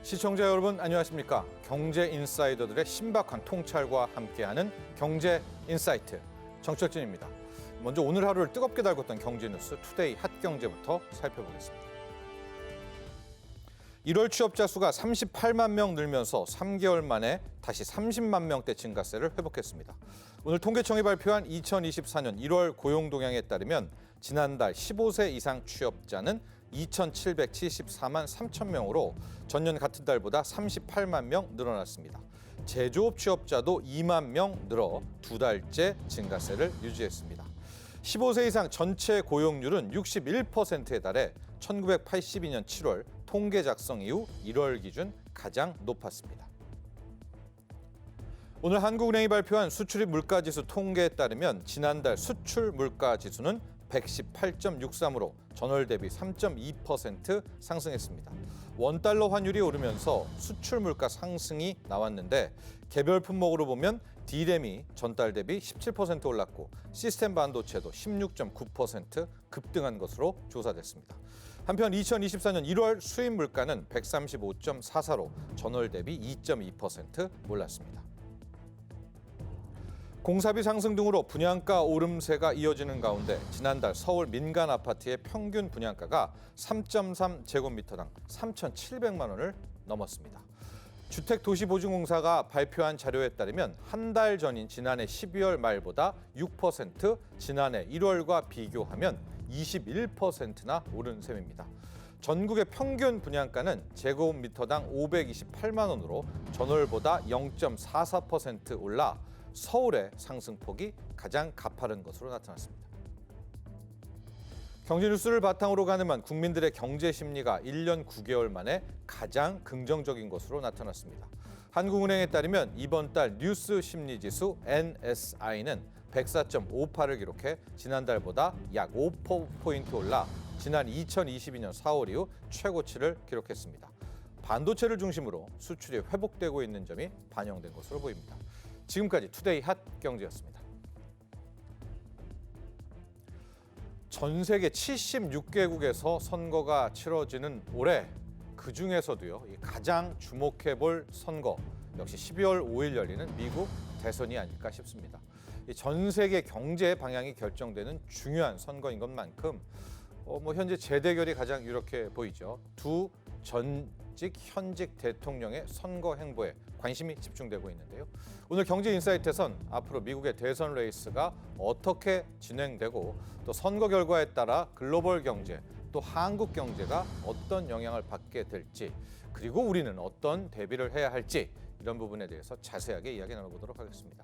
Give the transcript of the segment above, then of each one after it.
시청자 여러분 안녕하십니까? 경제 인사이더들의 신박한 통찰과 함께하는 경제 인사이트 정철진입니다. 먼저 오늘 하루를 뜨겁게 달궜던 경제 뉴스 투데이 핫경제부터 살펴보겠습니다. 1월 취업자 수가 38만 명 늘면서 3개월 만에 다시 30만 명대 증가세를 회복했습니다. 오늘 통계청이 발표한 2024년 1월 고용 동향에 따르면 지난달 15세 이상 취업자는 2,774만 3천 명으로 전년 같은 달보다 38만 명 늘어났습니다. 제조업 취업자도 2만 명 늘어 두 달째 증가세를 유지했습니다. 15세 이상 전체 고용률은 61%에 달해 1982년 7월 통계 작성 이후 1월 기준 가장 높았습니다. 오늘 한국은행이 발표한 수출입 물가지수 통계에 따르면 지난달 수출 물가지수는 118.63으로 전월 대비 3.2% 상승했습니다. 원달러 환율이 오르면서 수출 물가 상승이 나왔는데 개별 품목으로 보면 D램이 전달 대비 17% 올랐고 시스템 반도체도 16.9% 급등한 것으로 조사됐습니다. 한편 2024년 1월 수입 물가는 135.44로 전월 대비 2.2% 올랐습니다. 공사비 상승 등으로 분양가 오름세가 이어지는 가운데 지난달 서울 민간 아파트의 평균 분양가가 3.3제곱미터당 3,700만 원을 넘었습니다. 주택도시보증공사가 발표한 자료에 따르면 한 달 전인 지난해 12월 말보다 6%, 지난해 1월과 비교하면 21%나 오른 셈입니다. 전국의 평균 분양가는 제곱미터당 528만 원으로 전월보다 0.44% 올라 서울의 상승폭이 가장 가파른 것으로 나타났습니다. 경제 뉴스를 바탕으로 가늠한 국민들의 경제 심리가 1년 9개월 만에 가장 긍정적인 것으로 나타났습니다. 한국은행에 따르면 이번 달 뉴스 심리지수 NSI는 104.58을 기록해 지난달보다 약 5% 올라 지난 2022년 4월 이후 최고치를 기록했습니다. 반도체를 중심으로 수출이 회복되고 있는 점이 반영된 것으로 보입니다. 지금까지 투데이 핫 경제였습니다. 전 세계 76개국에서 선거가 치러지는 올해 그중에서도요, 가장 주목해볼 선거 역시 12월 5일 열리는 미국 대선이 아닐까 싶습니다. 전 세계 경제 방향이 결정되는 중요한 선거인 것만큼 현재 재대결이 가장 유력해 보이죠. 두 전직 현직 대통령의 선거 행보에 관심이 집중되고 있는데요. 오늘 경제 인사이트에선 앞으로 미국의 대선 레이스가 어떻게 진행되고 또 선거 결과에 따라 글로벌 경제 또 한국 경제가 어떤 영향을 받게 될지 그리고 우리는 어떤 대비를 해야 할지 이런 부분에 대해서 자세하게 이야기 나눠보도록 하겠습니다.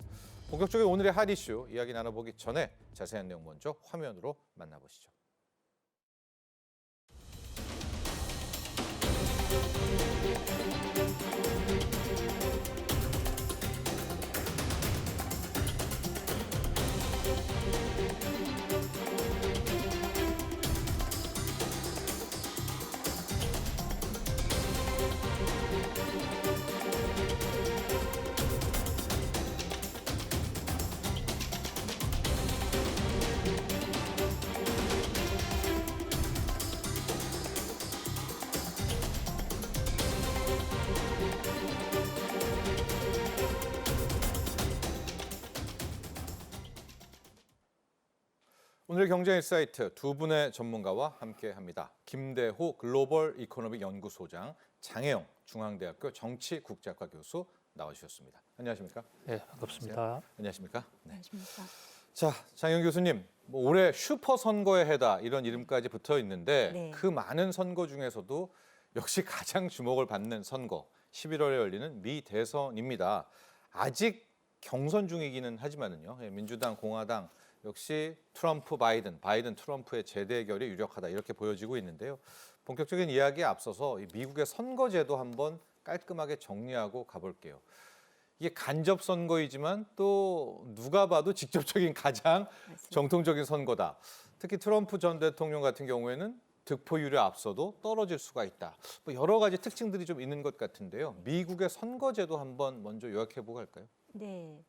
본격적인 오늘의 핫 이슈 이야기 나눠보기 전에 자세한 내용 먼저 화면으로 만나보시죠. 오늘 경제 인사이트 두 분의 전문가와 함께합니다. 김대호 글로벌 이코노믹 연구소장, 장혜영 중앙대학교 정치국제학과 교수 나와주셨습니다. 안녕하십니까? 네, 반갑습니다. 안녕하십니까? 네. 안녕하십니까? 자, 장혜영 교수님, 올해 슈퍼 선거의 해다 이런 이름까지 붙어 있는데 네. 그 많은 선거 중에서도 역시 가장 주목을 받는 선거 11월에 열리는 미 대선입니다. 아직 경선 중이기는 하지만은요. 민주당, 공화당 역시 트럼프, 바이든, 트럼프의 재대결이 유력하다 이렇게 보여지고 있는데요. 본격적인 이야기에 앞서서 미국의 선거제도 한번 깔끔하게 정리하고 가볼게요. 이게 간접 선거이지만 또 누가 봐도 직접적인 가장 맞습니다. 정통적인 선거다. 특히 트럼프 전 대통령 같은 경우에는 득표율에 앞서도 떨어질 수가 있다. 여러 가지 특징들이 좀 있는 것 같은데요. 미국의 선거제도 한번 먼저 요약해보고 할까요? 네.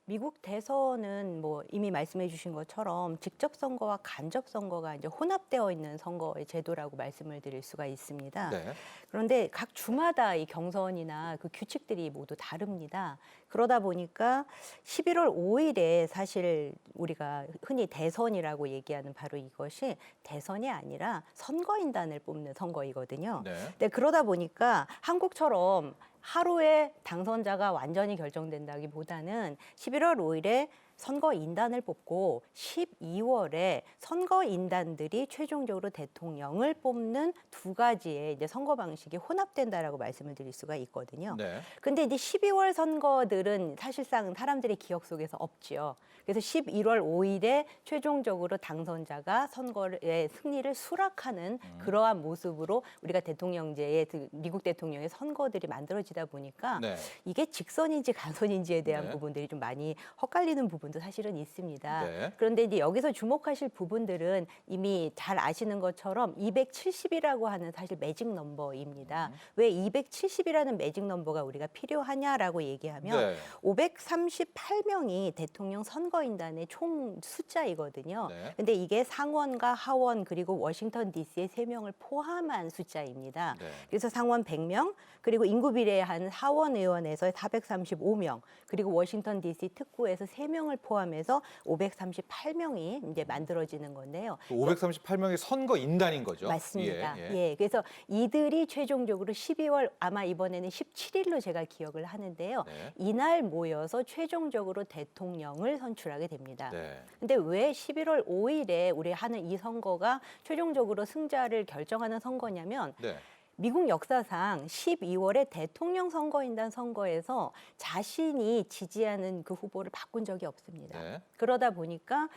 미국 대선은 뭐 이미 말씀해 주신 것처럼 직접 선거와 간접 선거가 이제 혼합되어 있는 선거의 제도라고 말씀을 드릴 수가 있습니다. 네. 그런데 각 주마다 이 경선이나 그 규칙들이 모두 다릅니다. 그러다 보니까 11월 5일에 사실 우리가 흔히 대선이라고 얘기하는 바로 이것이 대선이 아니라 선거인단을 뽑는 선거이거든요. 네. 네, 그러다 보니까 한국처럼 하루에 당선자가 완전히 결정된다기보다는 11월 5일에 선거인단을 뽑고 12월에 선거인단들이 최종적으로 대통령을 뽑는 두 가지의 이제 선거 방식이 혼합된다라고 말씀을 드릴 수가 있거든요. 네. 근데 이제 12월 선거들은 사실상 사람들의 기억 속에서 없지요. 그래서 11월 5일에 최종적으로 당선자가 선거의 승리를 수락하는 그러한 모습으로 우리가 대통령제의 미국 대통령의 선거들이 만들어지다 보니까 네. 이게 직선인지 간선인지에 대한 네. 부분들이 좀 많이 헷갈리는 부분도 사실은 있습니다. 네. 그런데 이제 여기서 주목하실 부분들은 이미 잘 아시는 것처럼 270이라고 하는 사실 매직 넘버입니다. 왜 270이라는 매직 넘버가 우리가 필요하냐라고 얘기하면 네. 538명이 대통령 선거인단의 총 숫자이거든요. 네. 근데 이게 상원과 하원 그리고 워싱턴 DC의 3명을 포함한 숫자입니다. 네. 그래서 상원 100명, 그리고 인구 비례한 하원 의원에서 435명, 그리고 워싱턴 DC 특구에서 3명을 포함해서 538명이 이제 만들어지는 건데요. 538명의 선거인단인 거죠. 맞습니다. 예, 예. 예, 그래서 이들이 최종적으로 12월 아마 이번에는 17일로 제가 기억을 하는데요. 네. 이날 모여서 최종적으로 대통령을 선출하게 됩니다. 네. 근데 왜 11월 5일에 우리 하는 이 선거가 최종적으로 승자를 결정하는 선거냐면 네. 미국 역사상 12월에 대통령 선거인단 선거에서 자신이 지지하는 그 후보를 바꾼 적이 없습니다. 네. 그러다 보니까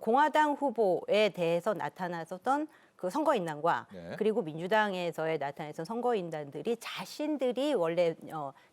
공화당 후보에 대해서 나타났었던 그 선거인단과 네. 그리고 민주당에서의 나타났던 선거인단들이 자신들이 원래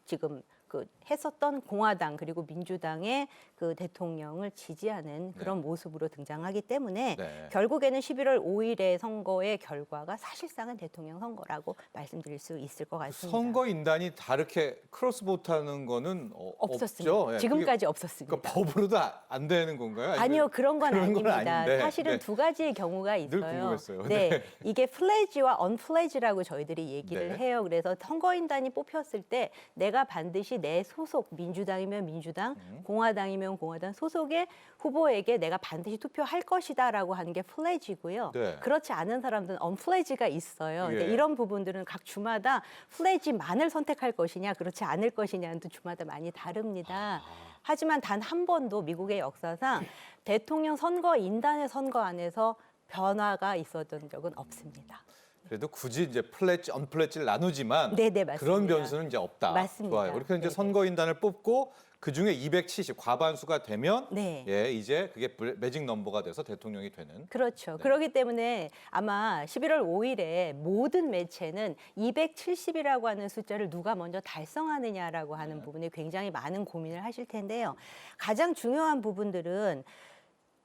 지금 그 했었던 공화당 그리고 민주당의 그 대통령을 지지하는 그런 모습으로 등장하기 때문에 네. 결국에는 11월 5일의 선거의 결과가 사실상은 대통령 선거라고 말씀드릴 수 있을 것 같습니다. 선거인단이 다르게 크로스보트하는 거는 없었습니다. 없죠. 예, 지금까지 없었습니다. 그러니까 법으로도 안 되는 건가요? 아니요, 그런 건 그런 건 아닙니다. 아닌데. 사실은 네. 두 가지의 경우가 있어요. 늘 궁금했어요. 네, 네. 이게 플레지와 언플레지라고 저희들이 얘기를 네. 해요. 그래서 선거인단이 뽑혔을 때 내가 반드시 내 소속 민주당이면 민주당, 공화당이면 공화당 소속의 후보에게 내가 반드시 투표할 것이다라고 하는 게 플레지고요. 네. 그렇지 않은 사람들은 언플레지가 있어요. 근데 예. 이런 부분들은 각 주마다 플레지만을 선택할 것이냐, 그렇지 않을 것이냐는 또 주마다 많이 다릅니다. 하지만 단 한 번도 미국의 역사상 대통령 선거인단의 선거 안에서 변화가 있었던 적은 없습니다. 그래도 굳이 이제 플래지, 언플래지를 나누지만 네네, 맞습니다. 그런 변수는 이제 없다. 맞습니다. 좋아요. 이렇게 이제 네네. 선거인단을 뽑고 그 중에 270 과반수가 되면 네. 예, 이제 그게 매직 넘버가 돼서 대통령이 되는. 그렇죠. 네. 그렇기 때문에 아마 11월 5일에 모든 매체는 270이라고 하는 숫자를 누가 먼저 달성하느냐라고 하는 네. 부분에 굉장히 많은 고민을 하실 텐데요. 가장 중요한 부분들은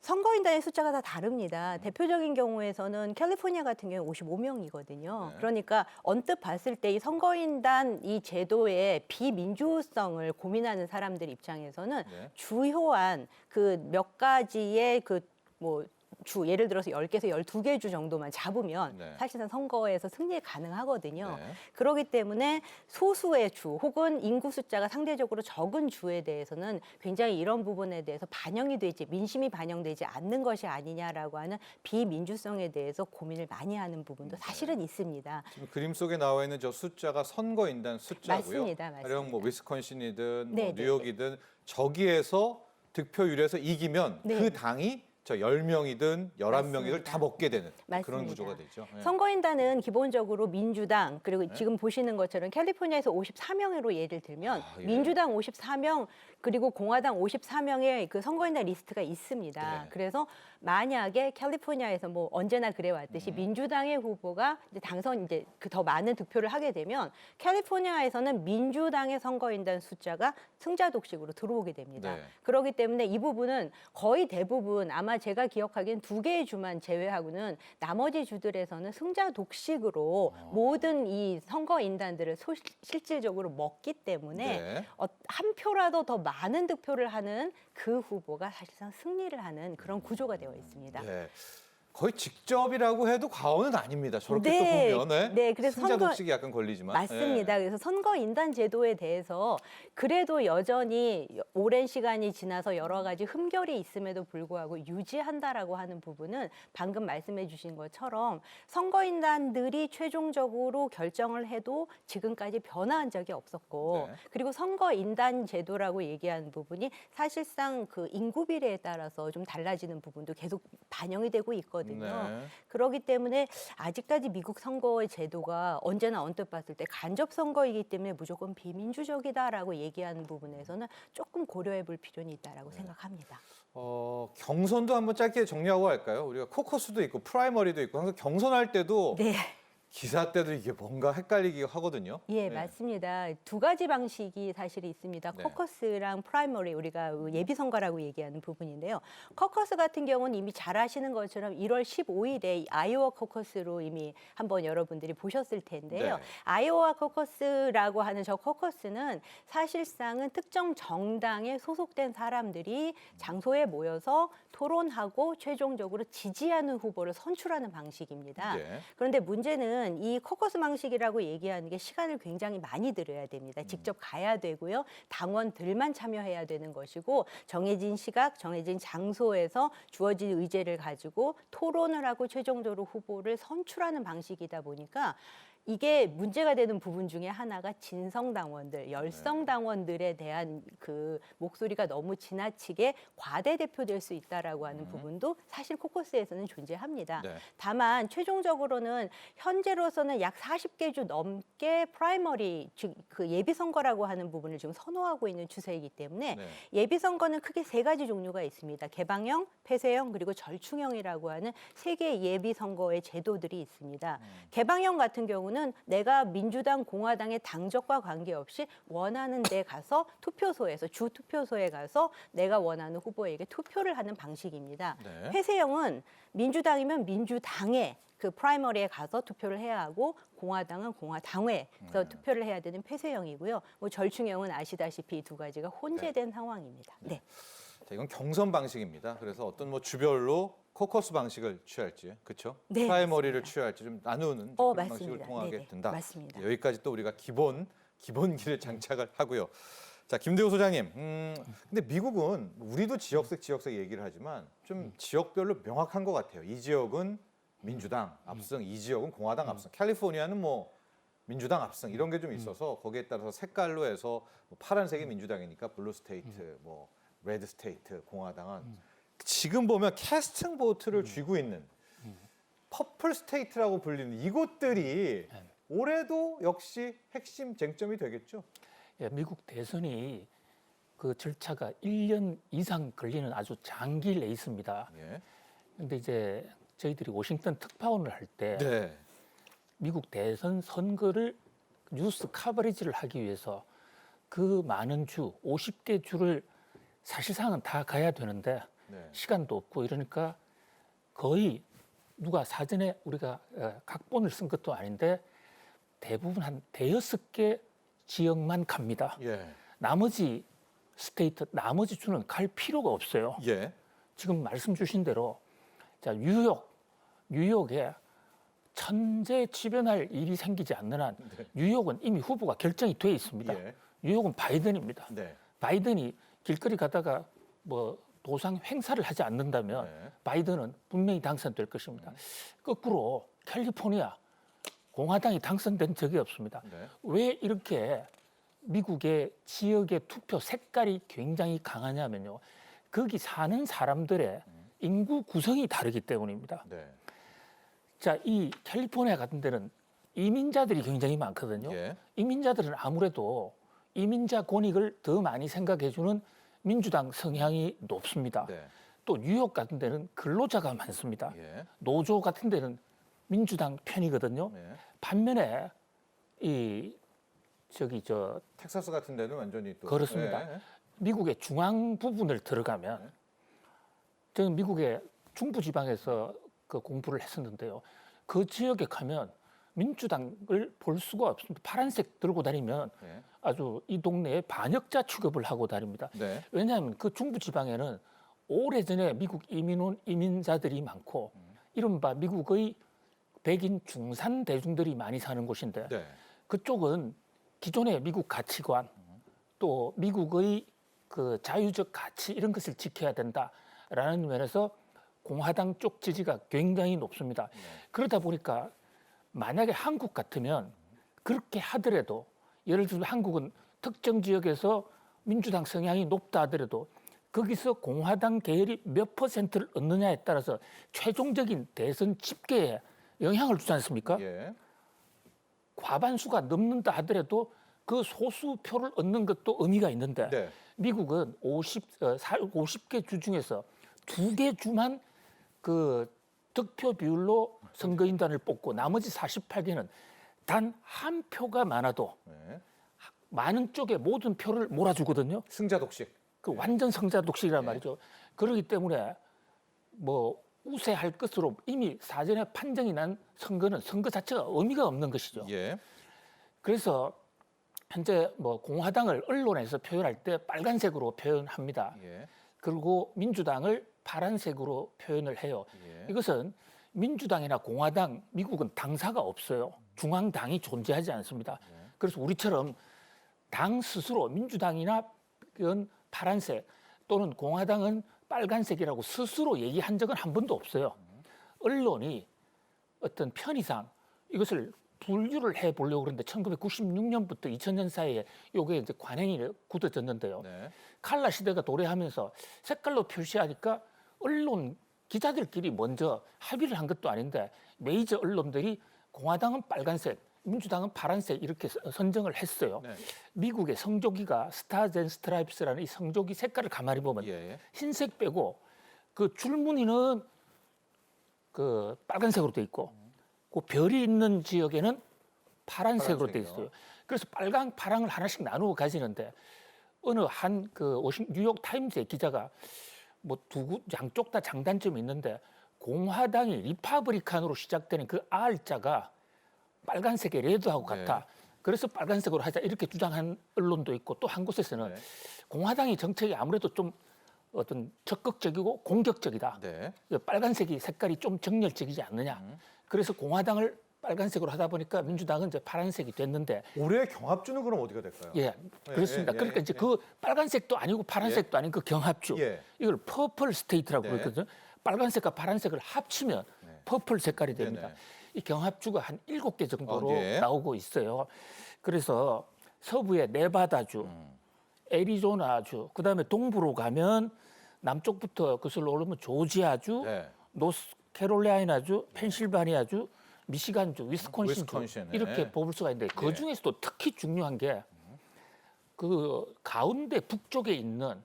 선거인단의 숫자가 다 다릅니다. 대표적인 경우에서는 캘리포니아 같은 경우는 55명이거든요. 네. 그러니까 언뜻 봤을 때 이 선거인단 이 제도의 비민주성을 고민하는 사람들 입장에서는 네. 주요한 그 몇 가지의 주 예를 들어서 10개에서 12개 주 정도만 잡으면 네. 사실상 선거에서 승리 가능하거든요. 네. 그렇기 때문에 소수의 주 혹은 인구 숫자가 상대적으로 적은 주에 대해서는 굉장히 이런 부분에 대해서 민심이 반영되지 않는 것이 아니냐라고 하는 비민주성에 대해서 고민을 많이 하는 부분도 사실은 있습니다. 지금 그림 속에 나와 있는 저 숫자가 선거인단 숫자고요. 맞습니다. 가령 뭐 위스콘신이든 네, 뭐 네, 뉴욕이든 저기에서 득표율에서 이기면 네. 그 당이 저 10명이든 11명이든 맞습니다. 다 먹게 되는 그런 맞습니다. 구조가 되죠. 예. 선거인단은 기본적으로 민주당 그리고 지금 보시는 것처럼 캘리포니아에서 54명으로 예를 들면 예. 민주당 54명 그리고 공화당 54명의 그 선거인단 리스트가 있습니다. 네. 그래서 만약에 캘리포니아에서 뭐 언제나 그래 왔듯이 민주당의 후보가 이제 이제 그 더 많은 득표를 하게 되면 캘리포니아에서는 민주당의 선거인단 숫자가 승자 독식으로 들어오게 됩니다. 네. 그렇기 때문에 이 부분은 거의 대부분 아마 아마 제가 기억하기엔 2개의 주만 제외하고는 나머지 주들에서는 승자 독식으로 모든 이 선거인단들을 실질적으로 먹기 때문에 네. 한 표라도 더 많은 득표를 하는 그 후보가 사실상 승리를 하는 그런 구조가 되어 있습니다. 네. 거의 직접이라고 해도 과언은 아닙니다. 저렇게 네. 또 보면 네, 그래서 승자 선거- 독식이 약간 걸리지만 맞습니다. 그래서 선거인단 제도에 대해서 그래도 여전히 오랜 시간이 지나서 여러 가지 흠결이 있음에도 불구하고 유지한다라고 하는 부분은 방금 말씀해 주신 것처럼 선거인단들이 최종적으로 결정을 해도 지금까지 변화한 적이 없었고 네. 그리고 선거인단 제도라고 얘기하는 부분이 사실상 그 인구 비례에 따라서 좀 달라지는 부분도 계속 반영이 되고 있거든요. 네. 그렇기 때문에 아직까지 미국 선거의 제도가 언제나 언뜻 봤을 때 간접 선거이기 때문에 무조건 비민주적이다라고 얘기하는 부분에서는 조금 고려해 볼 필요는 있다라고 생각합니다. 경선도 한번 짧게 정리하고 할까요? 우리가 코커스도 있고 프라이머리도 있고 항상 경선할 때도 네. 기사 때도 이게 뭔가 헷갈리기 하거든요. 예, 네. 맞습니다. 2가지 방식이 사실 있습니다. 네. 코커스랑 프라이머리, 우리가 예비선거라고 얘기하는 부분인데요. 코커스 같은 경우는 이미 잘 아시는 것처럼 1월 15일에 아이오와 코커스로 이미 한번 여러분들이 보셨을 텐데요. 네. 아이오와 코커스라고 하는 저 코커스는 사실상은 특정 정당에 소속된 사람들이 장소에 모여서 토론하고 최종적으로 지지하는 후보를 선출하는 방식입니다. 네. 그런데 문제는 이 코커스 방식이라고 얘기하는 게 시간을 굉장히 많이 들여야 됩니다. 직접 가야 되고요. 당원들만 참여해야 되는 것이고 정해진 시각, 정해진 장소에서 주어진 의제를 가지고 토론을 하고 최종적으로 후보를 선출하는 방식이다 보니까 이게 문제가 되는 부분 중에 하나가 진성 당원들, 열성 당원들에 대한 그 목소리가 너무 지나치게 과대 대표될 수 있다라고 하는 부분도 사실 코커스에서는 존재합니다. 네. 다만 최종적으로는 현재로서는 약 40개 주 넘게 프라이머리, 즉 그 예비 선거라고 하는 부분을 지금 선호하고 있는 추세이기 때문에 네. 예비 선거는 크게 3가지 종류가 있습니다. 개방형, 폐쇄형, 그리고 절충형이라고 하는 3개의 예비 선거의 제도들이 있습니다. 개방형 같은 경우는 내가 민주당, 공화당의 당적과 관계없이 원하는 데 가서 투표소에서 주 투표소에 가서 내가 원하는 후보에게 투표를 하는 방식입니다. 네. 폐쇄형은 민주당이면 민주당에 그 프라이머리에 가서 투표를 해야 하고 공화당은 공화당회에서 투표를 해야 되는 폐쇄형이고요. 뭐 절충형은 아시다시피 이 2가지가 혼재된 상황입니다. 네. 자, 이건 경선 방식입니다. 그래서 어떤 뭐 주별로 코커스 방식을 취할지, 그렇죠? 네, 프라이머리를 취할지 좀 나누는 이제 그런 맞습니다. 방식을 통하게 네네, 된다. 맞습니다. 여기까지 또 우리가 기본기를 장착을 하고요. 자, 김대우 소장님. 근데 미국은 우리도 지역색 얘기를 하지만 좀 지역별로 명확한 것 같아요. 이 지역은 민주당 압승, 이 지역은 공화당 압승. 캘리포니아는 뭐 민주당 압승 이런 게 좀 있어서 거기에 따라서 색깔로 해서 뭐 파란색이 민주당이니까 블루 스테이트, 뭐 레드 스테이트, 공화당은 지금 보면 캐스팅 보트를 쥐고 있는 퍼플 스테이트라고 불리는 이곳들이 올해도 역시 핵심 쟁점이 되겠죠. 예, 미국 대선이 그 절차가 1년 이상 걸리는 아주 장기 레이스입니다. 예. 근데 이제 저희들이 워싱턴 특파원을 할 때 네. 미국 대선 선거를 뉴스 커버리지를 하기 위해서 그 많은 주, 50개 주를 사실상은 다 가야 되는데 네. 시간도 없고 이러니까 거의 누가 사전에 우리가 각본을 쓴 것도 아닌데 대부분 한 5개 지역만 갑니다. 예. 나머지 스테이트, 나머지 주는 갈 필요가 없어요. 예. 지금 말씀 주신 대로 자 뉴욕에 천재지변할 일이 생기지 않는 한 뉴욕은 이미 후보가 결정이 돼 있습니다. 예. 뉴욕은 바이든입니다. 네. 바이든이 길거리 가다가 뭐 도상 행사를 하지 않는다면 네. 바이든은 분명히 당선될 것입니다. 거꾸로 캘리포니아 공화당이 당선된 적이 없습니다. 네. 왜 이렇게 미국의 지역의 투표 색깔이 굉장히 강하냐면요. 거기 사는 사람들의 인구 구성이 다르기 때문입니다. 네. 자, 이 캘리포니아 같은 데는 이민자들이 굉장히 많거든요. 예. 이민자들은 아무래도 이민자 권익을 더 많이 생각해주는 민주당 성향이 높습니다. 네. 또 뉴욕 같은 데는 근로자가 많습니다. 예. 노조 같은 데는 민주당 편이거든요. 네. 반면에 이 저 텍사스 같은 데는 완전히 또 그렇습니다. 예. 미국의 중앙 부분을 들어가면 저는 미국의 중부 지방에서 그 공부를 했었는데요. 그 지역에 가면 민주당을 볼 수가 없습니다. 파란색 들고 다니면 네. 아주 이 동네에 반역자 취급을 하고 다닙니다. 네. 왜냐하면 그 중부 지방에는 오래전에 미국 이민 온 이민자들이 많고 이른바 미국의 백인 중산 대중들이 많이 사는 곳인데 네. 그쪽은 기존의 미국 가치관 또 미국의 그 자유적 가치 이런 것을 지켜야 된다라는 면에서 공화당 쪽 지지가 굉장히 높습니다. 그러다 보니까 만약에 한국 같으면 그렇게 하더라도 예를 들면 한국은 특정 지역에서 민주당 성향이 높다 하더라도 거기서 공화당 계열이 몇 퍼센트를 얻느냐에 따라서 최종적인 대선 집계에 영향을 주지 않습니까? 예. 과반수가 넘는다 하더라도 그 소수 표를 얻는 것도 의미가 있는데 네. 미국은 50개 주 중에서 2개 주만 그 득표 비율로 선거인단을 뽑고 나머지 48개는 단 한 표가 많아도 네. 많은 쪽에 모든 표를 몰아주거든요. 승자 독식. 그 완전 성자 독식이란 네. 말이죠. 그렇기 때문에 뭐 우세할 것으로 이미 사전에 판정이 난 선거는 선거 자체가 의미가 없는 것이죠. 예. 그래서 현재 뭐 공화당을 언론에서 표현할 때 빨간색으로 표현합니다. 예. 그리고 민주당을 파란색으로 표현을 해요. 예. 이것은 민주당이나 공화당, 미국은 당사가 없어요. 중앙당이 존재하지 않습니다. 그래서 우리처럼 당 스스로 민주당이나 이건 파란색 또는 공화당은 빨간색이라고 스스로 얘기한 적은 한 번도 없어요. 언론이 어떤 편의상 이것을 분류를 해 보려고 그러는데 1996년부터 2000년 사이에 요게 이제 관행이 굳어졌는데요. 네. 칼라 시대가 도래하면서 색깔로 표시하니까 언론 기자들끼리 먼저 합의를 한 것도 아닌데 메이저 언론들이 공화당은 빨간색, 민주당은 파란색 이렇게 선정을 했어요. 네. 미국의 성조기가 스타즈 앤 스트라이프스라는 이 성조기 색깔을 가만히 보면 예. 흰색 빼고 그 줄무늬는 그 빨간색으로 돼 있고 그 별이 있는 지역에는 파란색으로 돼 있어요. 그래서 빨강, 파랑을 하나씩 나누어 가지는데 어느 한 그 뉴욕 타임즈의 기자가 뭐 양쪽 다 장단점이 있는데 공화당이 리파브리칸으로 시작되는 그 R자가 빨간색의 레드하고 같아. 그래서 빨간색으로 하자 이렇게 주장한 언론도 있고 또 한 곳에서는 네. 공화당이 정책이 아무래도 좀 어떤 적극적이고 공격적이다. 네. 빨간색이 색깔이 좀 정열적이지 않느냐. 그래서 공화당을 빨간색으로 하다 보니까 민주당은 이제 파란색이 됐는데 올해 경합주는 그럼 어디가 될까요? 예, 그렇습니다. 예, 그러니까 이제 그 빨간색도 아니고 파란색도 아닌 그 경합주 예. 이걸 퍼플 스테이트라고 네. 그러거든요. 빨간색과 파란색을 합치면 퍼플 색깔이 됩니다. 네네. 이 경합주가 한 7개 정도로 예. 나오고 있어요. 그래서 서부의 네바다주, 애리조나주, 그다음에 동부로 가면 남쪽부터 그슬로 오르면 조지아주, 네. 노스캐롤라이나주, 펜실바니아주, 미시간주, 위스콘신주 위스콘신, 이렇게 네. 뽑을 수가 있는데 그 중에서도 특히 중요한 게 그 가운데 북쪽에 있는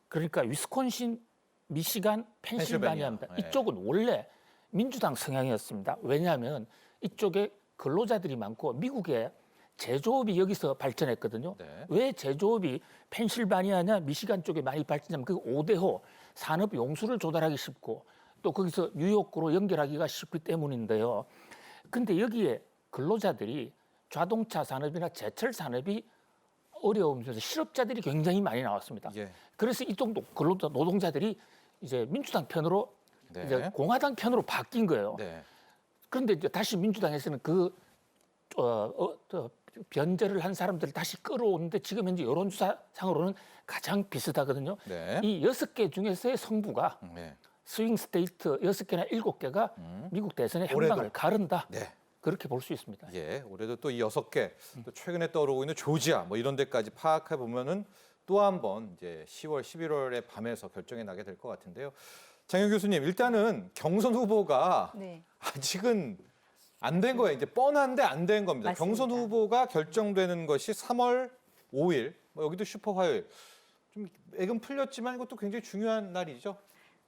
그러니까 위스콘신, 미시간, 펜실바니아입니다. 펜실베니아. 네. 이쪽은 원래 민주당 성향이었습니다. 왜냐하면 이쪽에 근로자들이 많고 미국의 제조업이 여기서 발전했거든요. 네. 왜 제조업이 펜실바니아냐 미시간 쪽에 많이 발전하면 그 5대호 산업 용수를 조달하기 쉽고 또 거기서 뉴욕으로 연결하기가 쉽기 때문인데요. 근데 여기에 근로자들이 자동차 산업이나 제철 산업이 어려우면서 실업자들이 굉장히 많이 나왔습니다. 예. 그래서 이쪽 근로자 노동자들이 이제 민주당 편으로 네. 이제 공화당 편으로 바뀐 거예요. 네. 그런데 이제 다시 민주당에서는 변절을 한 사람들을 다시 끌어오는데 지금 현재 여론조사상으로는 가장 비슷하거든요. 네. 이 6개 중에서의 성부가 네. 스윙 스테이트 6개나 7개가 미국 대선의 올해도. 향방을 가른다. 네. 그렇게 볼 수 있습니다. 예, 올해도 또 이 6개, 또 최근에 떠오르고 있는 조지아 뭐 이런 데까지 파악해 보면은 또 한 번 이제 10월, 11월의 밤에서 결정이 나게 될 것 같은데요. 장현 교수님, 일단은 경선 후보가 네. 아직은 안 된 거예요. 이제 뻔한데 안 된 겁니다. 맞습니다. 경선 후보가 결정되는 것이 3월 5일, 뭐 여기도 슈퍼 화요일. 좀 액은 풀렸지만 이것도 굉장히 중요한 날이죠.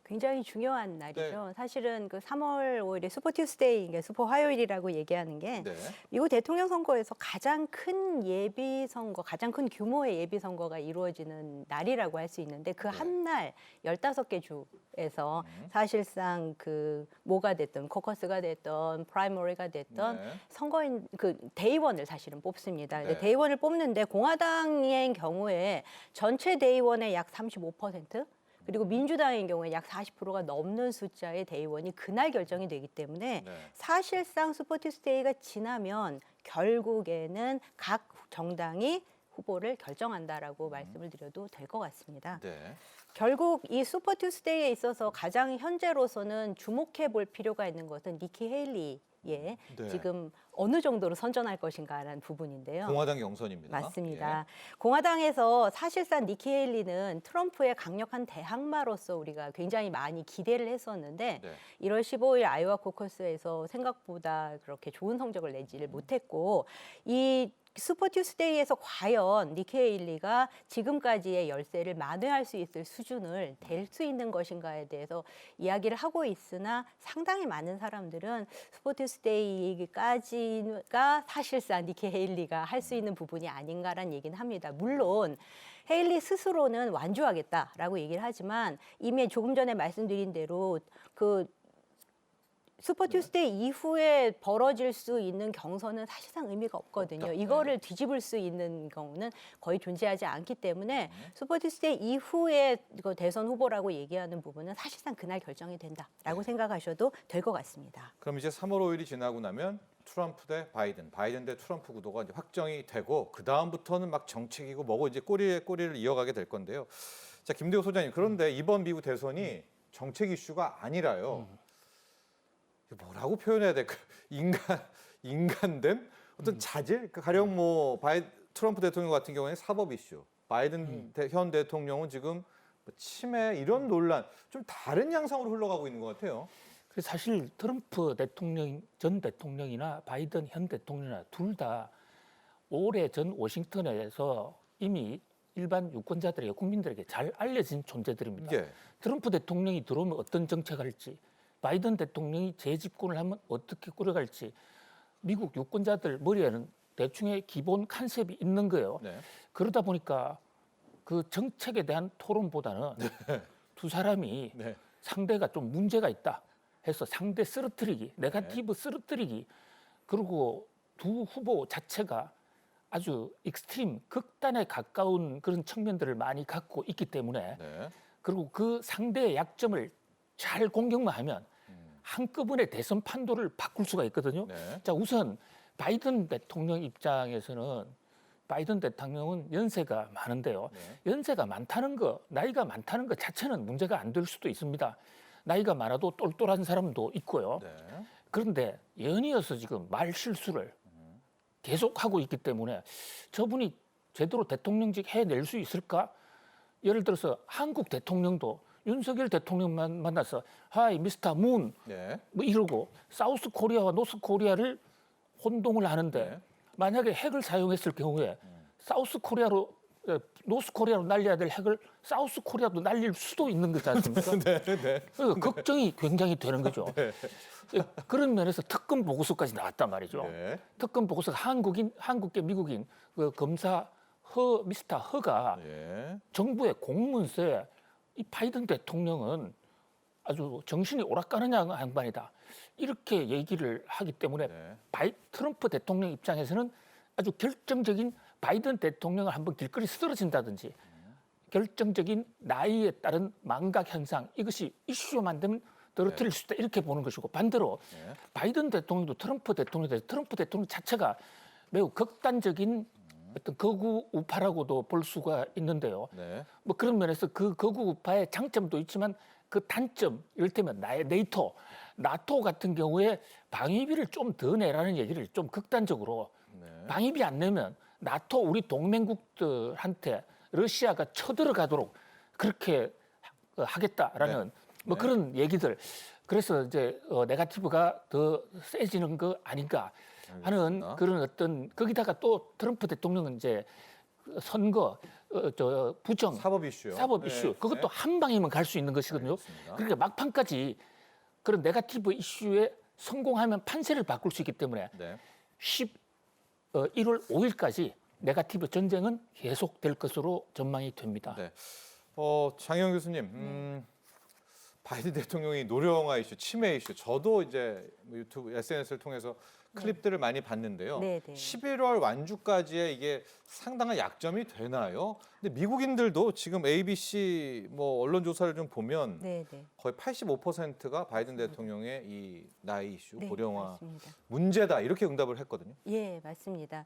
굉장히 중요한 날이죠. 네. 사실은 그 3월 5일에 슈퍼 투스데이, 그러니까 슈퍼 화요일이라고 얘기하는 게 네. 미국 대통령 선거에서 가장 큰 예비 선거, 가장 큰 규모의 예비 선거가 이루어지는 날이라고 할 수 있는데 그 네. 한 날 15개 주에서 사실상 그 뭐가 됐든 코커스가 됐든 프라이머리가 됐든 네. 선거인 그 대의원을 사실은 뽑습니다. 근데 네. 대의원을 뽑는데 공화당의 경우에 전체 대의원의 약 35% 그리고 민주당의 경우에 약 40%가 넘는 숫자의 대의원이 그날 결정이 되기 때문에 네. 사실상 슈퍼 투스데이가 지나면 결국에는 각 정당이 후보를 결정한다라고 말씀을 드려도 될 것 같습니다. 네. 결국 이 슈퍼 투스데이에 있어서 가장 현재로서는 주목해 볼 필요가 있는 것은 니키 헤일리의 네. 지금 어느 정도로 선전할 것인가라는 부분인데요. 공화당 경선입니다. 맞습니다. 공화당에서 사실상 니키 헤일리는 트럼프의 강력한 대항마로서 우리가 굉장히 많이 기대를 했었는데 네. 1월 15일 아이오와 코커스에서 생각보다 그렇게 좋은 성적을 내지를 못했고 이 슈퍼 투스데이에서 과연 니키 헤일리가 지금까지의 열세를 만회할 수 있을 수준을 될 수 있는 것인가에 대해서 이야기를 하고 있으나 상당히 많은 사람들은 슈퍼 투스데이까지가 사실상 니키 헤일리가 할 수 있는 부분이 아닌가라는 얘기는 합니다. 물론 헤일리 스스로는 완주하겠다라고 얘기를 하지만 이미 조금 전에 말씀드린 대로 그 슈퍼 투스데이 이후에 벌어질 수 있는 경선은 사실상 의미가 없거든요. 없다. 이거를 뒤집을 수 있는 경우는 거의 존재하지 않기 때문에 슈퍼 투스데이 이후에 이거 대선 후보라고 얘기하는 부분은 사실상 그날 결정이 된다라고 생각하셔도 될 것 같습니다. 그럼 이제 3월 5일이 지나고 나면 트럼프 대 바이든, 바이든 대 트럼프 구도가 이제 확정이 되고 그 다음부터는 막 정책이고 뭐고 이제 꼬리에 꼬리를 이어가게 될 건데요. 자, 김대호 소장님, 그런데 이번 미국 대선이 정책 이슈가 아니라요. 뭐라고 표현해야 될까? 인간됨? 어떤 자질? 가령 뭐 트럼프 대통령 같은 경우에는 사법 이슈, 바이든 현 대통령은 지금 뭐 치매 이런 논란 좀 다른 양상으로 흘러가고 있는 것 같아요. 그래서 사실 트럼프 대통령 전 대통령이나 바이든 현 대통령이나 둘 다 올해 전 워싱턴에서 이미 일반 유권자들에게 국민들에게 잘 알려진 존재들입니다. 예. 트럼프 대통령이 들어오면 어떤 정책을 할지, 바이든 대통령이 재집권을 하면 어떻게 꾸려갈지 미국 유권자들 머리에는 대충의 기본 컨셉이 있는 거예요. 네. 그러다 보니까 그 정책에 대한 토론보다는 두 사람이 네. 상대가 좀 문제가 있다 해서 상대 쓰러뜨리기, 네거티브 쓰러뜨리기, 그리고 두 후보 자체가 아주 익스트림, 극단에 가까운 그런 측면들을 많이 갖고 있기 때문에 네. 그리고 그 상대의 약점을 잘 공격만 하면 한꺼번에 대선 판도를 바꿀 수가 있거든요. 네. 자, 우선 바이든 대통령 입장에서는 바이든 대통령은 연세가 많은데요. 네. 연세가 많다는 거, 나이가 많다는 것 자체는 문제가 안 될 수도 있습니다. 나이가 많아도 똘똘한 사람도 있고요. 네. 그런데 연이어서 지금 말 실수를 계속 하고 있기 때문에 저분이 제대로 대통령직 해낼 수 있을까? 예를 들어서 한국 대통령도 윤석열 대통령만 만나서 하이 미스터 문 네. 뭐 이러고 사우스 코리아와 노스 코리아를 혼동을 하는데 네. 만약에 핵을 사용했을 경우에 사우스 코리아로 노스 코리아로 날려야 될 핵을 사우스 코리아도 날릴 수도 있는 거지 않습니까? 네. 네. 그러니까 걱정이 굉장히 되는 거죠. 그런 면에서 특검 보고서까지 나왔단 말이죠. 네. 특검 보고서가 한국계 미국인 그 검사 미스터 허가 네. 정부의 공문서에 이 바이든 대통령은 아주 정신이 오락가는 양반이다. 이렇게 얘기를 하기 때문에 네. 트럼프 대통령 입장에서는 아주 결정적인 바이든 대통령을 한번 길거리 쓰러진다든지 결정적인 나이에 따른 망각 현상 이것이 이슈만 되면 떨어뜨릴 수 있다 이렇게 보는 것이고 반대로 네. 바이든 대통령도 트럼프 대통령 자체가 매우 극단적인 어떤 거구 우파라고도 볼 수가 있는데요. 네. 뭐 그런 면에서 그 거구 우파의 장점도 있지만 그 단점, 이를테면 나토 같은 경우에 방위비를 좀 더 내라는 얘기를 좀 극단적으로 네. 방위비 안 내면 나토 우리 동맹국들한테 러시아가 쳐들어가도록 그렇게 하겠다라는 뭐 그런 얘기들. 그래서 이제 네거티브가 더 세지는 거 아닌가 하는 알겠습니다. 그런 어떤 거기다가 또 트럼프 대통령은 이제 선거, 부정, 사법 이슈요. 사법 이슈 네. 그것도 네. 한 방이면 갈 수 있는 것이거든요. 알겠습니다. 그러니까 막판까지 그런 네거티브 이슈에 성공하면 판세를 바꿀 수 있기 때문에 네. 1월 5일까지 네거티브 전쟁은 계속될 것으로 전망이 됩니다. 네. 장혜영 교수님, 바이든 대통령이 노령화 이슈, 치매 이슈, 저도 이제 유튜브, SNS를 통해서 클립들을 많이 봤는데요. 네, 네. 11월 완주까지에 이게 상당한 약점이 되나요? 근데 미국인들도 지금 ABC 뭐 언론 조사를 좀 보면 네, 네. 거의 85%가 바이든 대통령의 이 나이 이슈, 네, 고령화 맞습니다. 문제다 이렇게 응답을 했거든요. 예, 맞습니다.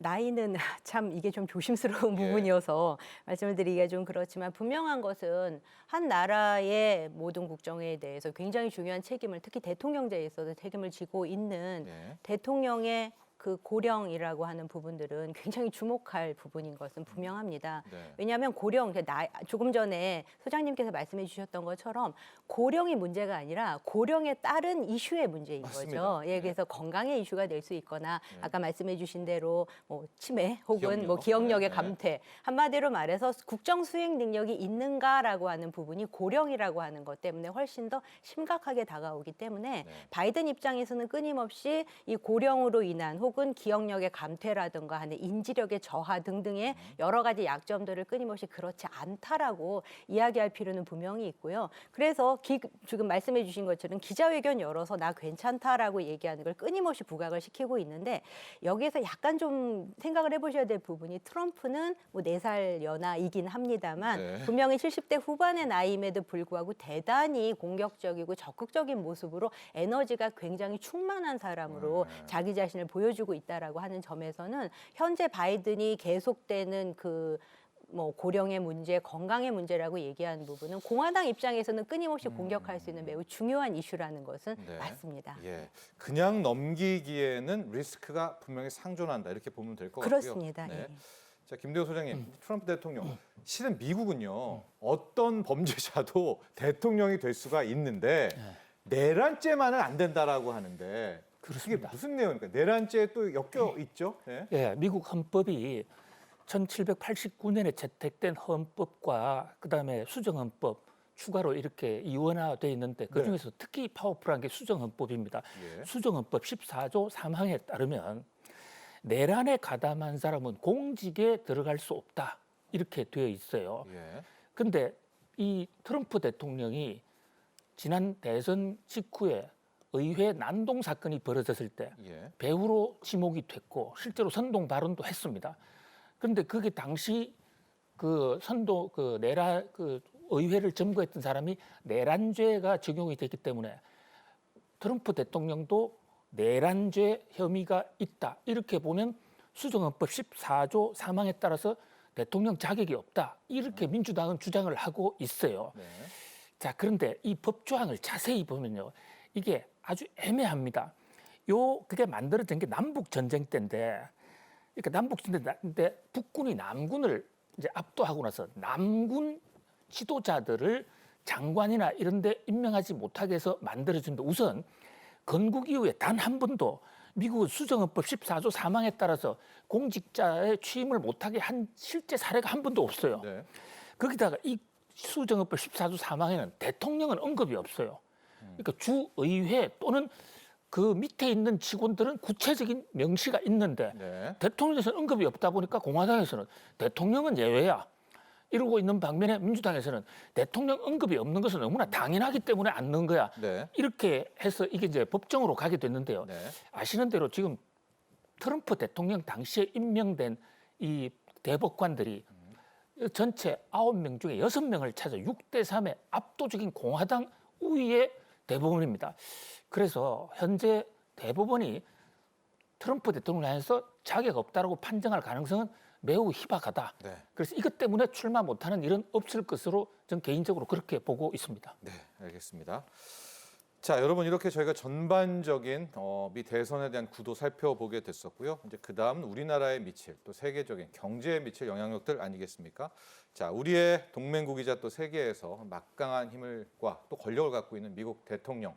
나이는 참 이게 좀 조심스러운 예. 부분이어서 말씀을 드리기가 좀 그렇지만 분명한 것은 한 나라의 모든 국정에 대해서 굉장히 중요한 책임을 특히 대통령제에 있어서 책임을 지고 있는 네. 대통령의 그 고령이라고 하는 부분들은 굉장히 주목할 부분인 것은 분명합니다. 네. 왜냐하면 고령, 조금 전에 소장님께서 말씀해 주셨던 것처럼 고령이 문제가 아니라 고령에 따른 이슈의 문제인 맞습니다. 거죠. 예, 네. 그래서 건강의 이슈가 될 수 있거나 네. 아까 말씀해 주신 대로 뭐 치매 혹은 기억력. 뭐 기억력의 네. 감퇴 한마디로 말해서 국정 수행 능력이 있는가라고 하는 부분이 고령이라고 하는 것 때문에 훨씬 더 심각하게 다가오기 때문에 네. 바이든 입장에서는 끊임없이 이 고령으로 인한 혹은 기억력의 감퇴라든가 하는 인지력의 저하 등등의 여러 가지 약점들을 끊임없이 그렇지 않다라고 이야기할 필요는 분명히 있고요. 그래서 지금 말씀해 주신 것처럼 기자회견 열어서 나 괜찮다라고 얘기하는 걸 끊임없이 부각을 시키고 있는데 여기에서 약간 좀 생각을 해보셔야 될 부분이 트럼프는 뭐 4살 연하이긴 합니다만 네. 분명히 70대 후반의 나이임에도 불구하고 대단히 공격적이고 적극적인 모습으로 에너지가 굉장히 충만한 사람으로 자기 자신을 보여주고 있다라고 하는 점에서는 현재 바이든이 계속되는 그 뭐 고령의 문제, 건강의 문제라고 얘기하는 부분은 공화당 입장에서는 끊임없이 공격할 수 있는 매우 중요한 이슈라는 것은 네. 맞습니다. 예, 그냥 넘기기에는 리스크가 분명히 상존한다 이렇게 보면 될 것 같고요. 그렇습니다. 네. 예. 자, 김대호 소장님, 트럼프 대통령 실은 미국은요 어떤 범죄자도 대통령이 될 수가 있는데 내란죄만은 안 된다라고 하는데 그렇습니다. 이게 무슨 내용입니까? 내란죄에 또 엮여 있죠? 네. 예, 미국 헌법이 1789년에 채택된 헌법과 그다음에 수정헌법 추가로 이렇게 이원화돼 있는데 그중에서 특히 파워풀한 게 수정헌법입니다. 예. 수정헌법 14조 3항에 따르면 내란에 가담한 사람은 공직에 들어갈 수 없다 이렇게 되어 있어요. 예. 근데 이 트럼프 대통령이 지난 대선 직후에 의회 난동 사건이 벌어졌을 때 예. 배후로 지목이 됐고 실제로 선동 발언도 했습니다. 그런데 그게 당시 그 내란 의회를 점거했던 사람이 내란죄가 적용이 됐기 때문에 트럼프 대통령도 내란죄 혐의가 있다. 이렇게 보면 수정헌법 14조 3항에 따라서 대통령 자격이 없다. 이렇게 민주당은 주장을 하고 있어요. 네. 자, 그런데 이 법조항을 자세히 보면요. 이게 아주 애매합니다. 그게 만들어진 게 남북 전쟁 때인데 그러니까 남북 전쟁 때 북군이 남군을 이제 압도하고 나서 남군 지도자들을 장관이나 이런 데 임명하지 못하게 해서 만들어진다. 우선 건국 이후에 단 한 번도 미국 수정헌법 14조 3항에 따라서 공직자의 취임을 못하게 한 실제 사례가 한 번도 없어요. 네. 거기다가 이 수정헌법 14조 3항에는 대통령은 언급이 없어요. 그러니까 주의회 또는 그 밑에 있는 직원들은 구체적인 명시가 있는데 네. 대통령에서는 언급이 없다 보니까 공화당에서는 대통령은 예외야. 이러고 있는 반면에 민주당에서는 대통령 언급이 없는 것은 너무나 당연하기 때문에 안 넣은 거야. 네. 이렇게 해서 이게 이제 법정으로 가게 됐는데요. 네. 아시는 대로 지금 트럼프 대통령 당시에 임명된 이 대법관들이 전체 9명 중에 6명을 찾아 6대 3의 압도적인 공화당 우위의 대법원입니다. 그래서 현재 대법원이 트럼프 대통령을 향해서 자격 없다라고 판정할 가능성은 매우 희박하다. 네. 그래서 이것 때문에 출마 못하는 일은 없을 것으로 저는 개인적으로 그렇게 보고 있습니다. 네, 알겠습니다. 자, 여러분 이렇게 저희가 전반적인 미 대선에 대한 구도 살펴보게 됐었고요. 이제 그다음 우리나라에 미칠 또 세계적인 경제에 미칠 영향력들 아니겠습니까? 자, 우리의 동맹국이자 또 세계에서 막강한 힘을과 또 권력을 갖고 있는 미국 대통령,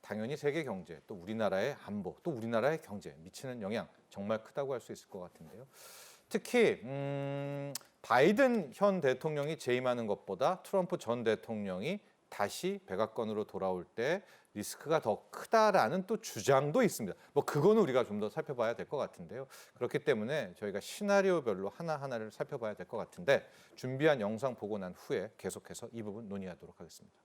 당연히 세계 경제, 또 우리나라의 안보, 또 우리나라의 경제에 미치는 영향 정말 크다고 할 수 있을 것 같은데요. 특히 바이든 현 대통령이 재임하는 것보다 트럼프 전 대통령이 다시 백악관으로 돌아올 때 리스크가 더 크다라는 또 주장도 있습니다. 뭐 그거는 우리가 좀 더 살펴봐야 될 것 같은데요. 그렇기 때문에 저희가 시나리오별로 하나하나를 살펴봐야 될 것 같은데 준비한 영상 보고 난 후에 계속해서 이 부분 논의하도록 하겠습니다.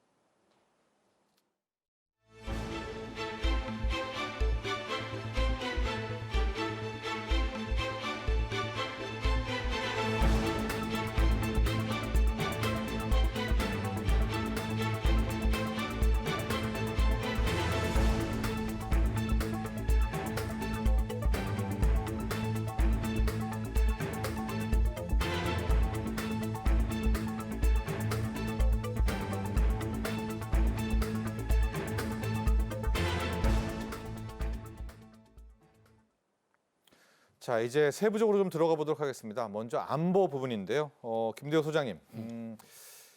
자, 이제 세부적으로 좀 들어가 보도록 하겠습니다. 먼저 안보 부분인데요. 김대호 소장님,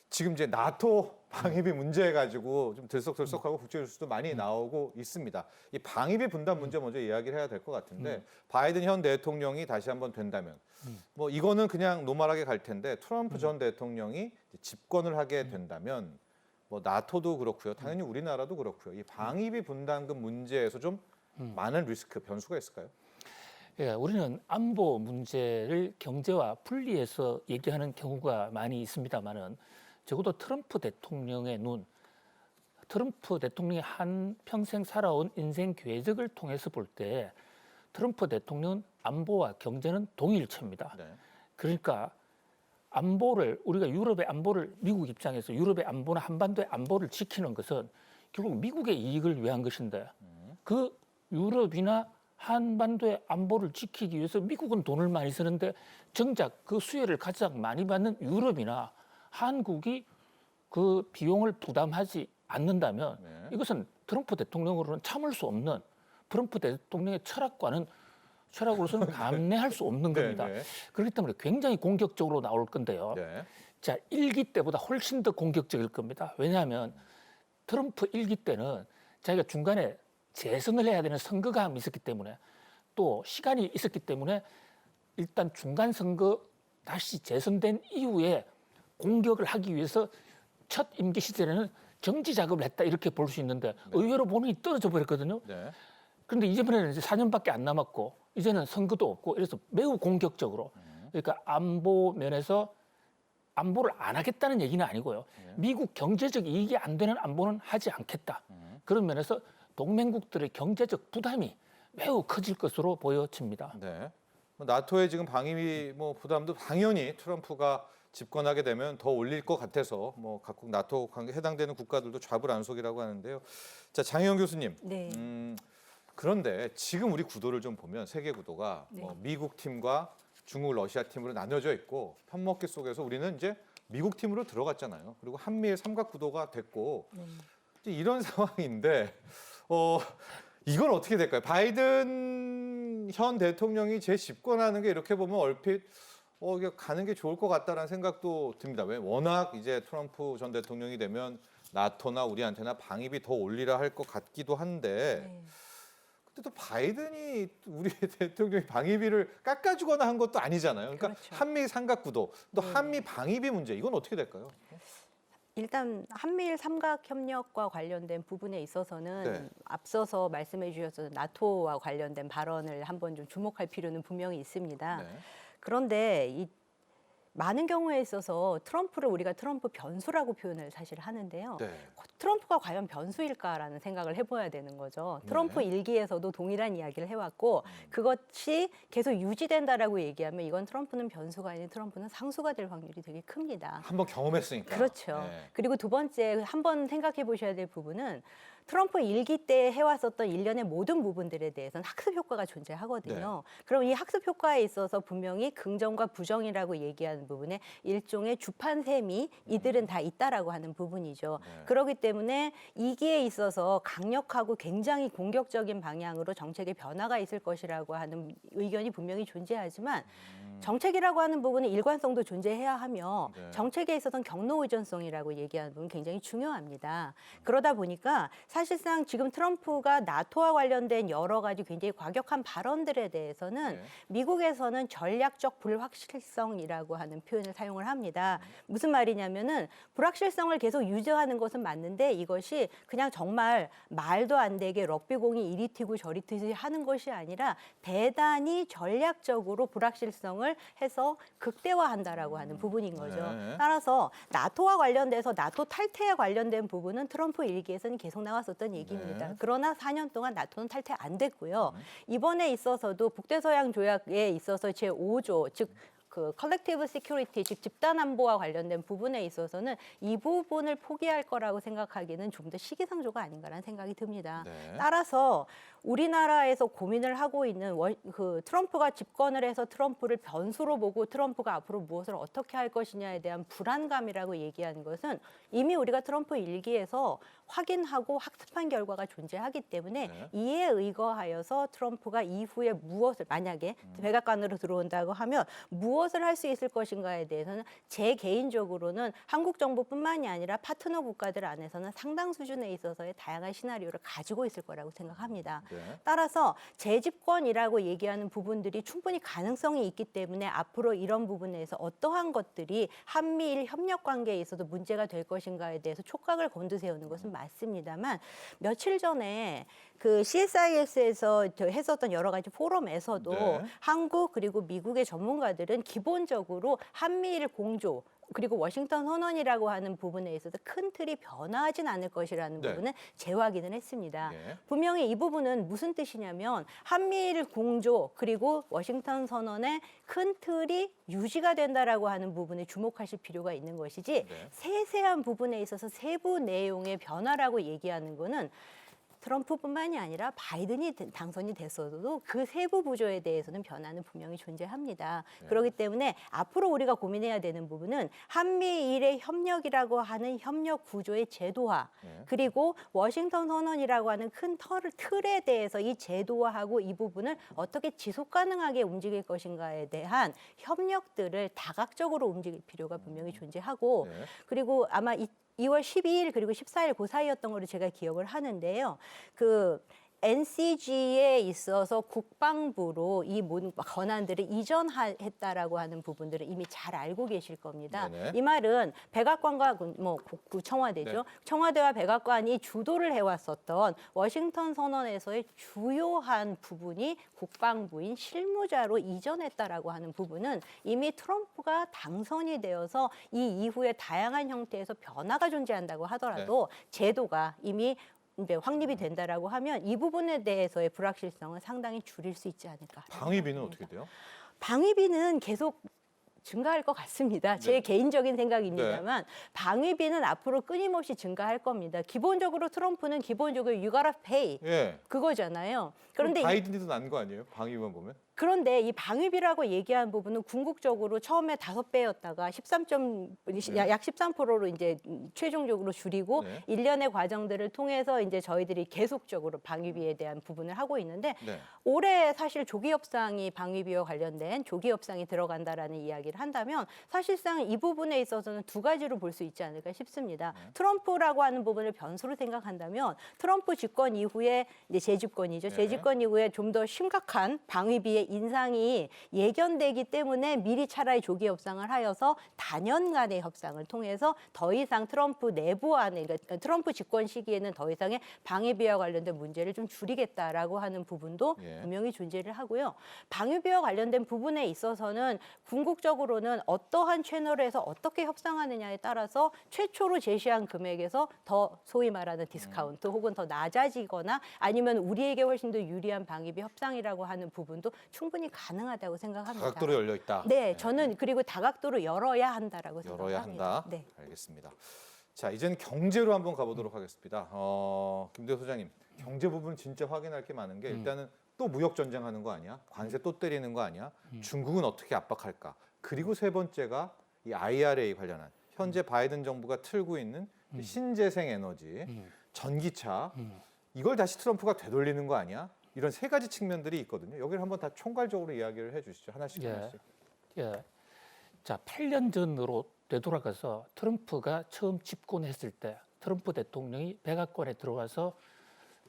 지금 이제 나토 방위비 문제 가지고 좀 들썩들썩하고 국제 뉴스도 많이 나오고 있습니다. 이 방위비 분담 문제 먼저 이야기를 해야 될 것 같은데 바이든 현 대통령이 다시 한번 된다면 뭐 이거는 그냥 노멀하게 갈 텐데 트럼프 전 대통령이 집권을 하게 된다면 뭐 나토도 그렇고요. 당연히 우리나라도 그렇고요. 이 방위비 분담금 문제에서 좀 많은 리스크 변수가 있을까요? 예, 우리는 안보 문제를 경제와 분리해서 얘기하는 경우가 많이 있습니다만은 적어도 트럼프 대통령의 트럼프 대통령이 한 평생 살아온 인생 궤적을 통해서 볼 때 트럼프 대통령은 안보와 경제는 동일체입니다. 네. 그러니까 안보를 우리가 유럽의 안보를 미국 입장에서 유럽의 안보나 한반도의 안보를 지키는 것은 결국 미국의 이익을 위한 것인데 그 유럽이나 한반도의 안보를 지키기 위해서 미국은 돈을 많이 쓰는데 정작 그 수혜를 가장 많이 받는 유럽이나 한국이 그 비용을 부담하지 않는다면 이것은 트럼프 대통령으로는 참을 수 없는 트럼프 대통령의 철학으로서는 감내할 수 없는 겁니다. 그렇기 때문에 굉장히 공격적으로 나올 건데요. 자, 1기 때보다 훨씬 더 공격적일 겁니다. 왜냐하면 트럼프 1기 때는 자기가 중간에 재선을 해야 되는 선거가 한번 있었기 때문에 또 시간이 있었기 때문에 일단 중간 선거 다시 재선된 이후에 공격을 하기 위해서 첫 임기 시절에는 정치 작업을 했다 이렇게 볼 수 있는데 의외로 본인이 떨어져 버렸거든요. 그런데 이번에는 이제 4년밖에 안 남았고 이제는 선거도 없고 이래서 매우 공격적으로 그러니까 안보 면에서 안보를 안 하겠다는 얘기는 아니고요. 미국 경제적 이익이 안 되는 안보는 하지 않겠다. 그런 면에서 동맹국들의 경제적 부담이 매우 커질 것으로 보여집니다. 네. 나토의 지금 방위비 부담도 당연히 트럼프가 집권하게 되면 더 올릴 것 같아서 각국 나토 관계 해당되는 국가들도 좌불안석이라고 하는데요. 자, 장혜영 교수님. 네. 그런데 지금 우리 구도를 좀 보면 세계 구도가 미국 팀과 중국, 러시아 팀으로 나뉘어져 있고 편먹기 속에서 우리는 이제 미국 팀으로 들어갔잖아요. 그리고 한미일 삼각 구도가 됐고 이런 상황인데 이건 어떻게 될까요? 바이든 현 대통령이 재집권하는 게 이렇게 보면 얼핏 이게 가는 게 좋을 것 같다라는 생각도 듭니다. 왜? 워낙 이제 트럼프 전 대통령이 되면 나토나 우리한테나 방위비 더 올리라 할 것 같기도 한데 근데 또 바이든이 우리 대통령이 방위비를 깎아주거나 한 것도 아니잖아요. 그러니까 그렇죠. 한미 삼각구도 또 한미 방위비 문제 이건 어떻게 될까요? 일단 한미일 삼각협력과 관련된 부분에 있어서는 앞서서 말씀해 주셨던 나토와 관련된 발언을 한번 좀 주목할 필요는 분명히 있습니다. 그런데 이 많은 경우에 있어서 트럼프를 우리가 트럼프 변수라고 표현을 사실 하는데요. 트럼프가 과연 변수일까라는 생각을 해봐야 되는 거죠. 트럼프 일기에서도 동일한 이야기를 해왔고 그것이 계속 유지된다라고 얘기하면 이건 트럼프는 변수가 아닌 트럼프는 상수가 될 확률이 되게 큽니다. 한번 경험했으니까. 그렇죠. 그리고 두 번째 한번 생각해 보셔야 될 부분은 트럼프 일기 때 해왔었던 일련의 모든 부분들에 대해서는 학습 효과가 존재하거든요. 그럼 이 학습 효과에 있어서 분명히 긍정과 부정이라고 얘기하는 부분에 일종의 주판셈이 이들은 다 있다라고 하는 부분이죠. 그렇기 때문에 이기에 있어서 강력하고 굉장히 공격적인 방향으로 정책의 변화가 있을 것이라고 하는 의견이 분명히 존재하지만 정책이라고 하는 부분은 일관성도 존재해야 하며 정책에 있어서는 경로 의존성이라고 얘기하는 부분은 굉장히 중요합니다. 그러다 보니까 사실상 지금 트럼프가 나토와 관련된 여러 가지 굉장히 과격한 발언들에 대해서는 네. 미국에서는 전략적 불확실성이라고 하는 표현을 사용을 합니다. 무슨 말이냐면은 불확실성을 계속 유지하는 것은 맞는데 이것이 그냥 정말 말도 안 되게 럭비공이 이리 튀고 저리 튀지 하는 것이 아니라 대단히 전략적으로 불확실성을 해서 극대화한다라고 하는 부분인 거죠. 네. 따라서 나토와 관련돼서 나토 탈퇴에 관련된 부분은 트럼프 일기에서는 계속 나왔었던 얘기입니다. 네. 그러나 4년 동안 나토는 탈퇴 안 됐고요. 이번에 있어서도 북대서양 조약에 있어서 제5조 즉 그 컬렉티브 시큐리티 즉 집단 안보와 관련된 부분에 있어서는 이 부분을 포기할 거라고 생각하기는 좀 더 시기상조가 아닌가라는 생각이 듭니다. 네. 따라서 우리나라에서 고민을 하고 있는 그 트럼프가 집권을 해서 트럼프를 변수로 보고 트럼프가 앞으로 무엇을 어떻게 할 것이냐에 대한 불안감이라고 얘기하는 것은 이미 우리가 트럼프 일기에서 확인하고 학습한 결과가 존재하기 때문에 네. 이에 의거하여서 트럼프가 이후에 무엇을 만약에 백악관으로 들어온다고 하면 무엇을 할 수 있을 것인가에 대해서는 제 개인적으로는 한국 정부뿐만이 아니라 파트너 국가들 안에서는 상당 수준에 있어서의 다양한 시나리오를 가지고 있을 거라고 생각합니다. 네. 따라서 재집권이라고 얘기하는 부분들이 충분히 가능성이 있기 때문에 앞으로 이런 부분에서 어떠한 것들이 한미일 협력 관계에 있어도 문제가 될 것인가에 대해서 촉각을 곤두세우는 것은 맞습니다만 며칠 전에 그 CSIS에서 했었던 여러 가지 포럼에서도 네. 한국 그리고 미국의 전문가들은 기본적으로 한미일 공조 그리고 워싱턴 선언이라고 하는 부분에 있어서 큰 틀이 변화하진 않을 것이라는 네. 부분은 재확인을 했습니다. 네. 분명히 이 부분은 무슨 뜻이냐면 한미일 공조 그리고 워싱턴 선언의 큰 틀이 유지가 된다라고 하는 부분에 주목하실 필요가 있는 것이지 네. 세세한 부분에 있어서 세부 내용의 변화라고 얘기하는 거는 트럼프뿐만이 아니라 바이든이 당선이 됐어도 그 세부 구조에 대해서는 변화는 분명히 존재합니다. 네. 그렇기 때문에 앞으로 우리가 고민해야 되는 부분은 한미일의 협력이라고 하는 협력 구조의 제도화 네. 그리고 워싱턴 선언이라고 하는 큰 틀에 대해서 이 제도화하고 이 부분을 어떻게 지속 가능하게 움직일 것인가에 대한 협력들을 다각적으로 움직일 필요가 분명히 존재하고 네. 그리고 아마 2월 12일 그리고 14일 그 사이였던 걸로 제가 기억을 하는데요. 그 NCG에 있어서 국방부로 이 모든 권한들을 이전했다라고 하는 부분들을 이미 잘 알고 계실 겁니다. 네네. 이 말은 백악관과 청와대죠. 네. 청와대와 백악관이 주도를 해왔었던 워싱턴 선언에서의 주요한 부분이 국방부인 실무자로 이전했다라고 하는 부분은 이미 트럼프가 당선이 되어서 이 이후에 다양한 형태에서 변화가 존재한다고 하더라도 제도가 이미 이제 확립이 된다라고 하면 이 부분에 대해서의 불확실성은 상당히 줄일 수 있지 않을까. 방위비는 어떻게 돼요? 방위비는 계속 증가할 것 같습니다. 제 네. 개인적인 생각입니다만 방위비는 앞으로 끊임없이 증가할 겁니다. 기본적으로 트럼프는 기본적으로 you gotta pay 예. 그거잖아요. 그런데 그런데 바이든이 더 난 거 아니에요? 방위비만 보면? 그런데 이 방위비라고 얘기한 부분은 궁극적으로 처음에 5배였다가 약 13%로 이제 최종적으로 줄이고 네. 일련의 과정들을 통해서 이제 저희들이 계속적으로 방위비에 대한 부분을 하고 있는데 네. 올해 사실 조기 협상이 방위비와 관련된 조기 협상이 들어간다라는 이야기를 한다면 사실상 이 부분에 있어서는 두 가지로 볼 수 있지 않을까 싶습니다. 트럼프라고 하는 부분을 변수로 생각한다면 트럼프 집권 이후에 이제 재집권이죠. 네. 재집권 이후에 좀 더 심각한 방위비의 인상이 예견되기 때문에 미리 차라리 조기 협상을 하여서 단연간의 협상을 통해서 더 이상 트럼프 내부 안에 그러니까 트럼프 집권 시기에는 더 이상의 방위비와 관련된 문제를 좀 줄이겠다라고 하는 부분도 예. 분명히 존재를 하고요. 방위비와 관련된 부분에 있어서는 궁극적으로는 어떠한 채널에서 어떻게 협상하느냐에 따라서 최초로 제시한 금액에서 더 소위 말하는 디스카운트 혹은 더 낮아지거나 아니면 우리에게 훨씬 더 유리한 방위비 협상이라고 하는 부분도 충분히 가능하다고 생각합니다. 다각도로 열려 있다. 네, 저는 그리고 다각도로 열어야 한다라고 열어야 생각합니다. 한다. 네. 알겠습니다. 자, 이제는 경제로 한번 가보도록 하겠습니다. 김대호 소장님, 경제 부분 진짜 확인할 게 많은 게 일단은 또 무역 전쟁하는 거 아니야? 관세 또 때리는 거 아니야? 중국은 어떻게 압박할까? 그리고 세 번째가 이 IRA 관련한 현재 바이든 정부가 틀고 있는 신재생 에너지, 전기차 이걸 다시 트럼프가 되돌리는 거 아니야? 이런 세 가지 측면들이 있거든요. 여기를 한번 다 총괄적으로 이야기를 해주시죠. 하나씩 예. 하나씩. 예. 자, 8년 전으로 되돌아가서 트럼프가 처음 집권했을 때 트럼프 대통령이 백악관에 들어와서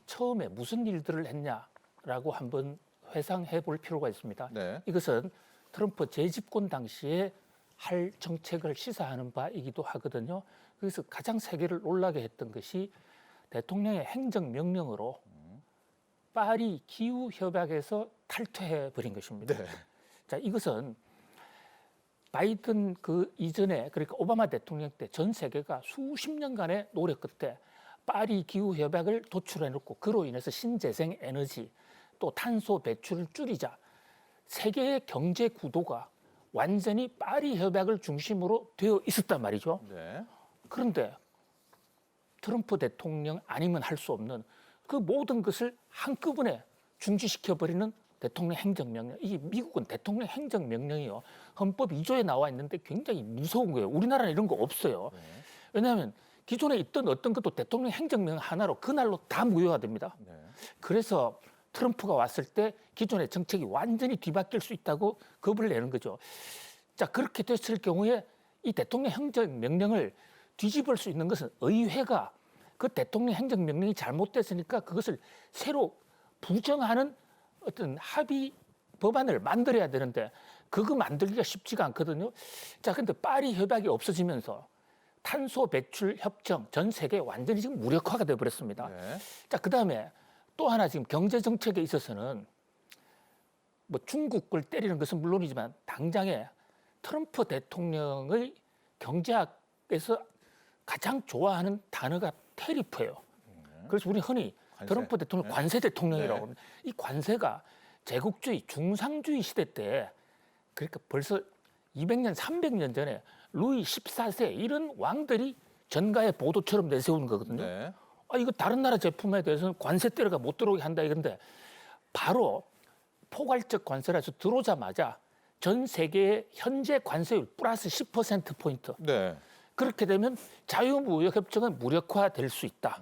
처음에 무슨 일들을 했냐라고 한번 회상해 볼 필요가 있습니다. 네. 이것은 트럼프 재집권 당시에 할 정책을 시사하는 바이기도 하거든요. 그래서 가장 세계를 놀라게 했던 것이 대통령의 행정명령으로 파리 기후협약에서 탈퇴해 버린 것입니다. 네. 자, 이것은 바이든 그 이전에 그러니까 오바마 대통령 때 전 세계가 수십 년간의 노력 끝에 파리 기후협약을 도출해 놓고 그로 인해서 신재생 에너지 또 탄소 배출을 줄이자 세계의 경제 구도가 완전히 파리 협약을 중심으로 되어 있었단 말이죠. 네. 그런데 트럼프 대통령 아니면 할 수 없는 그 모든 것을 한꺼번에 중지시켜버리는 대통령 행정명령. 이게 미국은 대통령 행정명령이요. 헌법 2조에 나와 있는데 굉장히 무서운 거예요. 우리나라는 이런 거 없어요. 네. 왜냐하면 기존에 있던 어떤 것도 대통령 행정명령 하나로 그날로 다 무효화됩니다. 네. 그래서 트럼프가 왔을 때 기존의 정책이 완전히 뒤바뀔 수 있다고 겁을 내는 거죠. 자, 그렇게 됐을 경우에 이 대통령 행정명령을 뒤집을 수 있는 것은 의회가 그 대통령 행정명령이 잘못됐으니까 그것을 새로 부정하는 어떤 합의 법안을 만들어야 되는데 그거 만들기가 쉽지가 않거든요. 자, 근데 파리 협약이 없어지면서 탄소 배출 협정 전 세계 완전히 지금 무력화가 돼 버렸습니다. 네. 자, 그다음에 또 하나 지금 경제 정책에 있어서는 뭐 중국을 때리는 것은 물론이지만 당장에 트럼프 대통령의 경제학에서 가장 좋아하는 단어가 테리프예요. 그래서 우리 흔히 관세. 트럼프 대통령 네. 관세 대통령이라고 네. 합니다. 이 관세가 제국주의 중상주의 시대 때 그러니까 벌써 200년, 300년 전에 루이 14세 이런 왕들이 전가의 보도처럼 내세우는 거거든요. 네. 아, 이거 다른 나라 제품에 대해서는 관세 때려가 못 들어오게 한다 이건데 바로 포괄적 관세라서 들어오자마자 전 세계의 현재 관세율 플러스 10%포인트. 네. 그렇게 되면 자유무역협정은 무력화될 수 있다.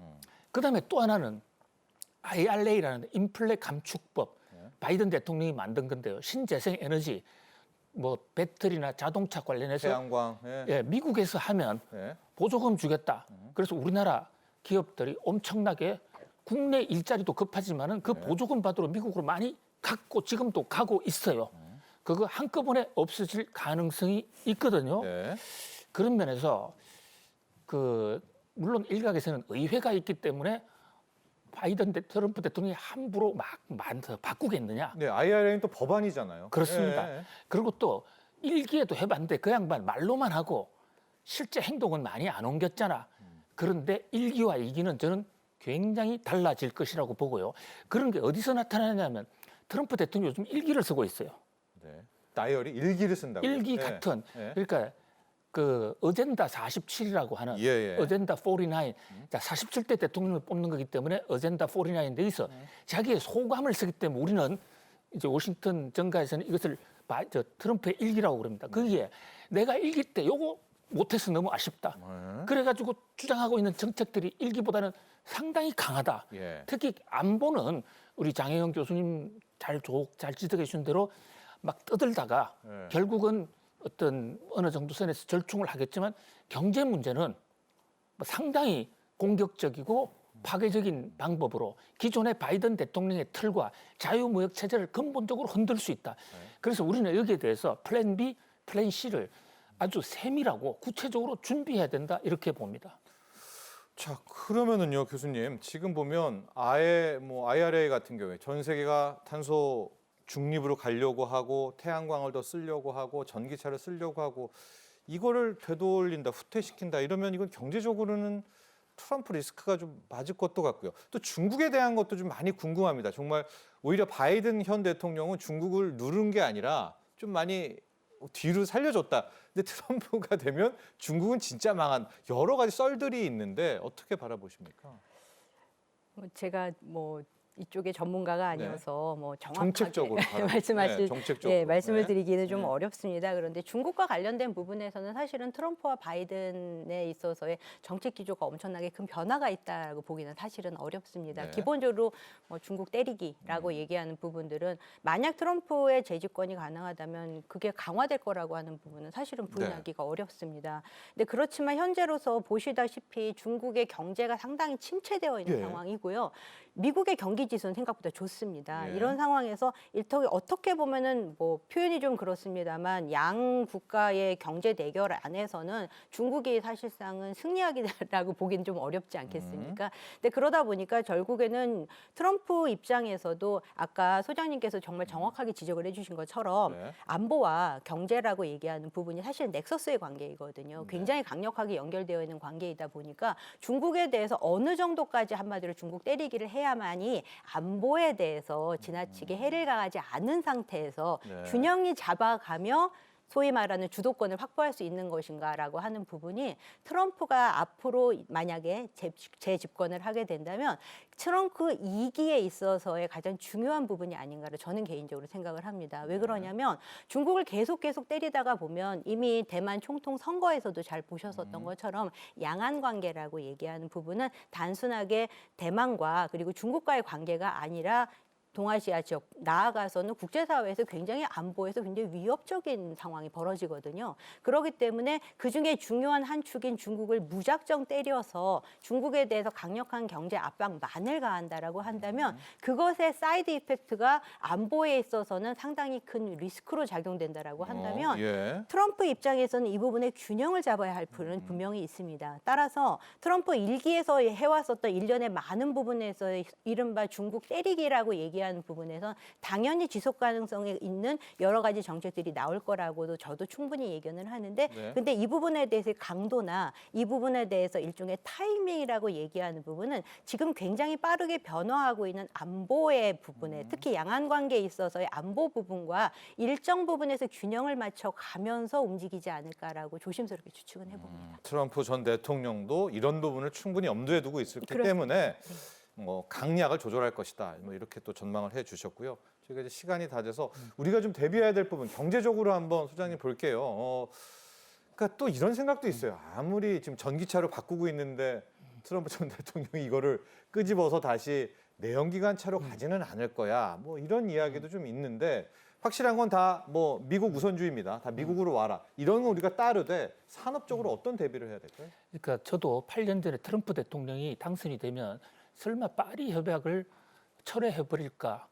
그다음에 또 하나는 IRA라는 인플레 감축법. 바이든 대통령이 만든 건데요. 신재생 에너지, 뭐 배터리나 자동차 관련해서 태양광. 네. 예, 미국에서 하면 네. 보조금 주겠다. 그래서 우리나라 기업들이 엄청나게 국내 일자리도 급하지만은 그 보조금 받으러 미국으로 많이 갔고 지금도 가고 있어요. 그거 한꺼번에 없어질 가능성이 있거든요. 네. 그런 면에서 그 물론 일각에서는 의회가 있기 때문에 바이든 트럼프 대통령이 함부로 막 바꾸겠느냐. 네. IRA는 또 법안이잖아요. 그렇습니다. 네. 그리고 또 일기에도 해봤는데 그 양반 말로만 하고 실제 행동은 많이 안 옮겼잖아. 그런데 일기와 이기는 저는 굉장히 달라질 것이라고 보고요. 그런 게 어디서 나타나냐면 트럼프 대통령이 요즘 일기를 쓰고 있어요. 네. 다이어리 일기를 쓴다고요? 일기 네. 같은 네. 그러니까 그 어젠다 47이라고 하는 예. 어젠다 49. 자, 47대 대통령을 뽑는 거기 때문에 어젠다 49인데 여기서 자기의 소감을 쓰기 때문에 우리는 이제 워싱턴 정가에서는 이것을 트럼프의 일기라고 그럽니다. 거기에 내가 일기 때 요거 못해서 너무 아쉽다. 그래가지고 주장하고 있는 정책들이 일기보다는 상당히 강하다. 예. 특히 안보는 우리 장혜영 교수님 잘 지적해 주신 대로 막 떠들다가 예. 결국은 어떤 어느 정도 선에서 절충을 하겠지만 경제 문제는 뭐 상당히 공격적이고 파괴적인 방법으로 기존의 바이든 대통령의 틀과 자유무역 체제를 근본적으로 흔들 수 있다. 그래서 우리는 여기에 대해서 플랜 B, 플랜 C를 아주 세밀하고 구체적으로 준비해야 된다 이렇게 봅니다. 자, 그러면은요, 교수님. 지금 보면 아예 뭐 IRA 같은 경우에 전 세계가 탄소 중립으로 가려고 하고 태양광을 더 쓰려고 하고 전기차를 쓰려고 하고 이거를 되돌린다, 후퇴시킨다 이러면 이건 경제적으로는 트럼프 리스크가 좀 맞을 것도 같고요. 또 중국에 대한 것도 좀 많이 궁금합니다. 정말 오히려 바이든 현 대통령은 중국을 누른 게 아니라 좀 많이 뒤로 살려줬다. 근데 트럼프가 되면 중국은 진짜 망한 여러 가지 썰들이 있는데 어떻게 바라보십니까? 제가 뭐 이쪽의 전문가가 아니어서 뭐 정확하게 정책적으로 말씀하실 네, 정책적으로. 말씀을 네. 드리기는 좀 네. 어렵습니다. 그런데 중국과 관련된 부분에서는 사실은 트럼프와 바이든에 있어서의 정책 기조가 엄청나게 큰 변화가 있다고 보기는 사실은 어렵습니다. 네. 기본적으로 뭐 중국 때리기라고 얘기하는 부분들은 만약 트럼프의 재집권이 가능하다면 그게 강화될 거라고 하는 부분은 사실은 부인하기가 어렵습니다. 근데 그렇지만 현재로서 보시다시피 중국의 경제가 상당히 침체되어 있는 예. 상황이고요. 미국의 경기 지수는 생각보다 좋습니다. 예. 이런 상황에서 일턱이 어떻게 보면은 뭐 표현이 좀 그렇습니다만 양 국가의 경제 대결 안에서는 중국이 사실상은 승리하기라고 보기는 좀 어렵지 않겠습니까? 근데 그러다 보니까 결국에는 트럼프 입장에서도 아까 소장님께서 정말 정확하게 지적을 해주신 것처럼 네. 안보와 경제라고 얘기하는 부분이 사실 넥서스의 관계이거든요. 굉장히 강력하게 연결되어 있는 관계이다 보니까 중국에 대해서 어느 정도까지 한마디로 중국 때리기를 해야만이 안보에 대해서 지나치게 해를 가하지 않은 상태에서 네. 균형이 잡아가며 소위 말하는 주도권을 확보할 수 있는 것인가라고 하는 부분이 트럼프가 앞으로 만약에 재집권을 하게 된다면 트럼프 2기에 있어서의 가장 중요한 부분이 아닌가를 저는 개인적으로 생각을 합니다. 왜 그러냐면 중국을 계속 때리다가 보면 이미 대만 총통 선거에서도 잘 보셨었던 것처럼 양안 관계라고 얘기하는 부분은 단순하게 대만과 그리고 중국과의 관계가 아니라 동아시아 지역 나아가서는 국제사회에서 굉장히 안보에서 굉장히 위협적인 상황이 벌어지거든요. 그렇기 때문에 그중에 중요한 한 축인 중국을 무작정 때려서 중국에 대해서 강력한 경제 압박만을 가한다라고 한다면 그것의 사이드 이펙트가 안보에 있어서는 상당히 큰 리스크로 작용된다라고 한다면 예. 트럼프 입장에서는 이 부분에 균형을 잡아야 할 필요는 분명히 있습니다. 따라서 트럼프 일기에서 해왔었던 일련의 많은 부분에서의 이른바 중국 때리기라고 얘기하는 부분에서 당연히 지속 가능성이 있는 여러 가지 정책들이 나올 거라고도 저도 충분히 예견을 하는데 네. 근데 이 부분에 대해서 강도나 이 부분에 대해서 일종의 타이밍이라고 얘기하는 부분은 지금 굉장히 빠르게 변화하고 있는 안보의 부분에 특히 양안 관계에 있어서의 안보 부분과 일정 부분에서 균형을 맞춰 가면서 움직이지 않을까라고 조심스럽게 추측은 해봅니다. 트럼프 전 대통령도 이런 부분을 충분히 염두에 두고 있었기 그렇습니다. 때문에 뭐 강약을 조절할 것이다. 뭐 이렇게 또 전망을 해주셨고요. 저희가 이제 시간이 다 돼서 우리가 좀 대비해야 될 부분 경제적으로 한번 소장님 볼게요. 그러니까 또 이런 생각도 있어요. 아무리 지금 전기차로 바꾸고 있는데 트럼프 전 대통령이 이거를 끄집어서 다시 내연기관차로 가지는 않을 거야. 뭐 이런 이야기도 좀 있는데 확실한 건 다 뭐 미국 우선주의입니다. 다 미국으로 와라. 이런 거 우리가 따르되 산업적으로 어떤 대비를 해야 될까요? 그러니까 저도 8년 전에 트럼프 대통령이 당선이 되면 설마 파리 협약을 철회해 버릴까?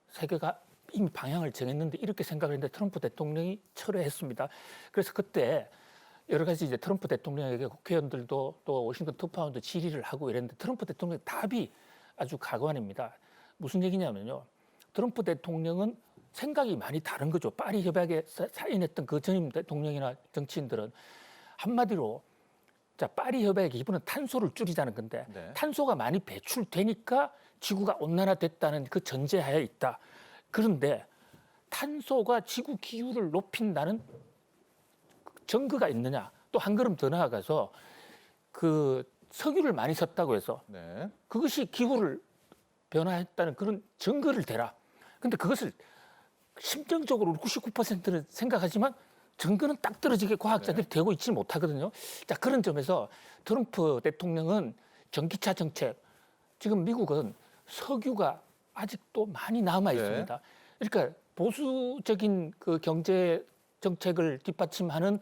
세계가 이미 방향을 정했는데 이렇게 생각을 했는데 트럼프 대통령이 철회했습니다. 그래서 그때 여러 가지 이제 트럼프 대통령에게 국회의원들도 또 워싱턴 특파원도 질의를 하고 이랬는데 트럼프 대통령의 답이 아주 가관입니다. 무슨 얘기냐면요. 트럼프 대통령은 생각이 많이 다른 거죠. 파리 협약에 사인했던 그 전임 대통령이나 정치인들은 한마디로 자, 파리 협약의 기본은 탄소를 줄이자는 건데 네. 탄소가 많이 배출되니까 지구가 온난화됐다는 그 전제하에 있다. 그런데 탄소가 지구 기후를 높인다는 증거가 있느냐? 또 한 걸음 더 나아가서 그 석유를 많이 썼다고 해서 네. 그것이 기후를 변화했다는 그런 증거를 대라. 근데 그것을 심정적으로 99%는 생각하지만 증거는 딱 떨어지게 과학자들이 되고 있지 못하거든요. 자, 그런 점에서 트럼프 대통령은 전기차 정책, 지금 미국은 석유가 아직도 많이 남아 있습니다. 그러니까 보수적인 그 경제 정책을 뒷받침하는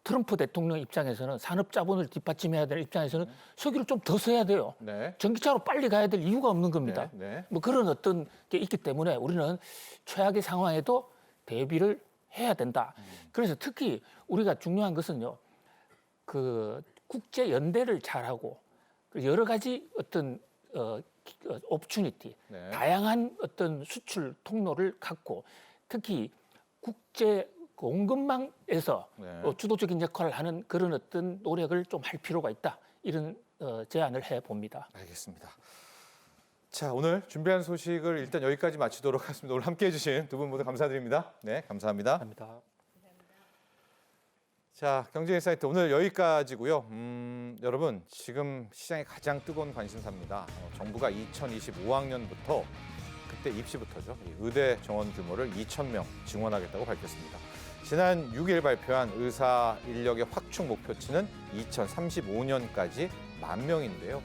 트럼프 대통령 입장에서는 산업 자본을 뒷받침해야 될 입장에서는 석유를 좀 더 써야 돼요. 네. 전기차로 빨리 가야 될 이유가 없는 겁니다. 네. 네. 뭐 그런 어떤 게 있기 때문에 우리는 최악의 상황에도 대비를 해야 된다. 그래서 특히 우리가 중요한 것은요, 그 국제 연대를 잘하고 여러 가지 어떤 옵추니티, 네. 다양한 어떤 수출 통로를 갖고 특히 국제 공급망에서 네. 주도적인 역할을 하는 그런 어떤 노력을 좀 할 필요가 있다. 이런 제안을 해 봅니다. 알겠습니다. 자, 오늘 준비한 소식을 일단 여기까지 마치도록 하겠습니다. 오늘 함께해 주신 두 분 모두 감사드립니다. 네, 감사합니다. 감사합니다. 자, 경제인사이트 오늘 여기까지고요. 여러분, 지금 시장의 가장 뜨거운 관심사입니다. 정부가 2025학년부터 그때 입시부터죠. 이 의대 정원 규모를 2,000명 증원하겠다고 밝혔습니다. 지난 6일 발표한 의사 인력의 확충 목표치는 2035년까지 10,000명인데요.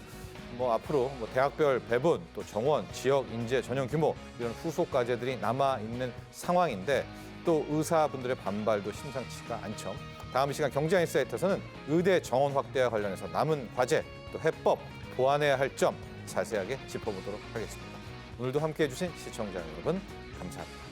뭐 앞으로 뭐 대학별 배분, 또 정원, 지역 인재 전형 규모 이런 후속 과제들이 남아 있는 상황인데 또 의사분들의 반발도 심상치가 않죠. 다음 시간 경제인사이트에서는 의대 정원 확대와 관련해서 남은 과제, 또 해법, 보완해야 할 점 자세하게 짚어보도록 하겠습니다. 오늘도 함께해 주신 시청자 여러분 감사합니다.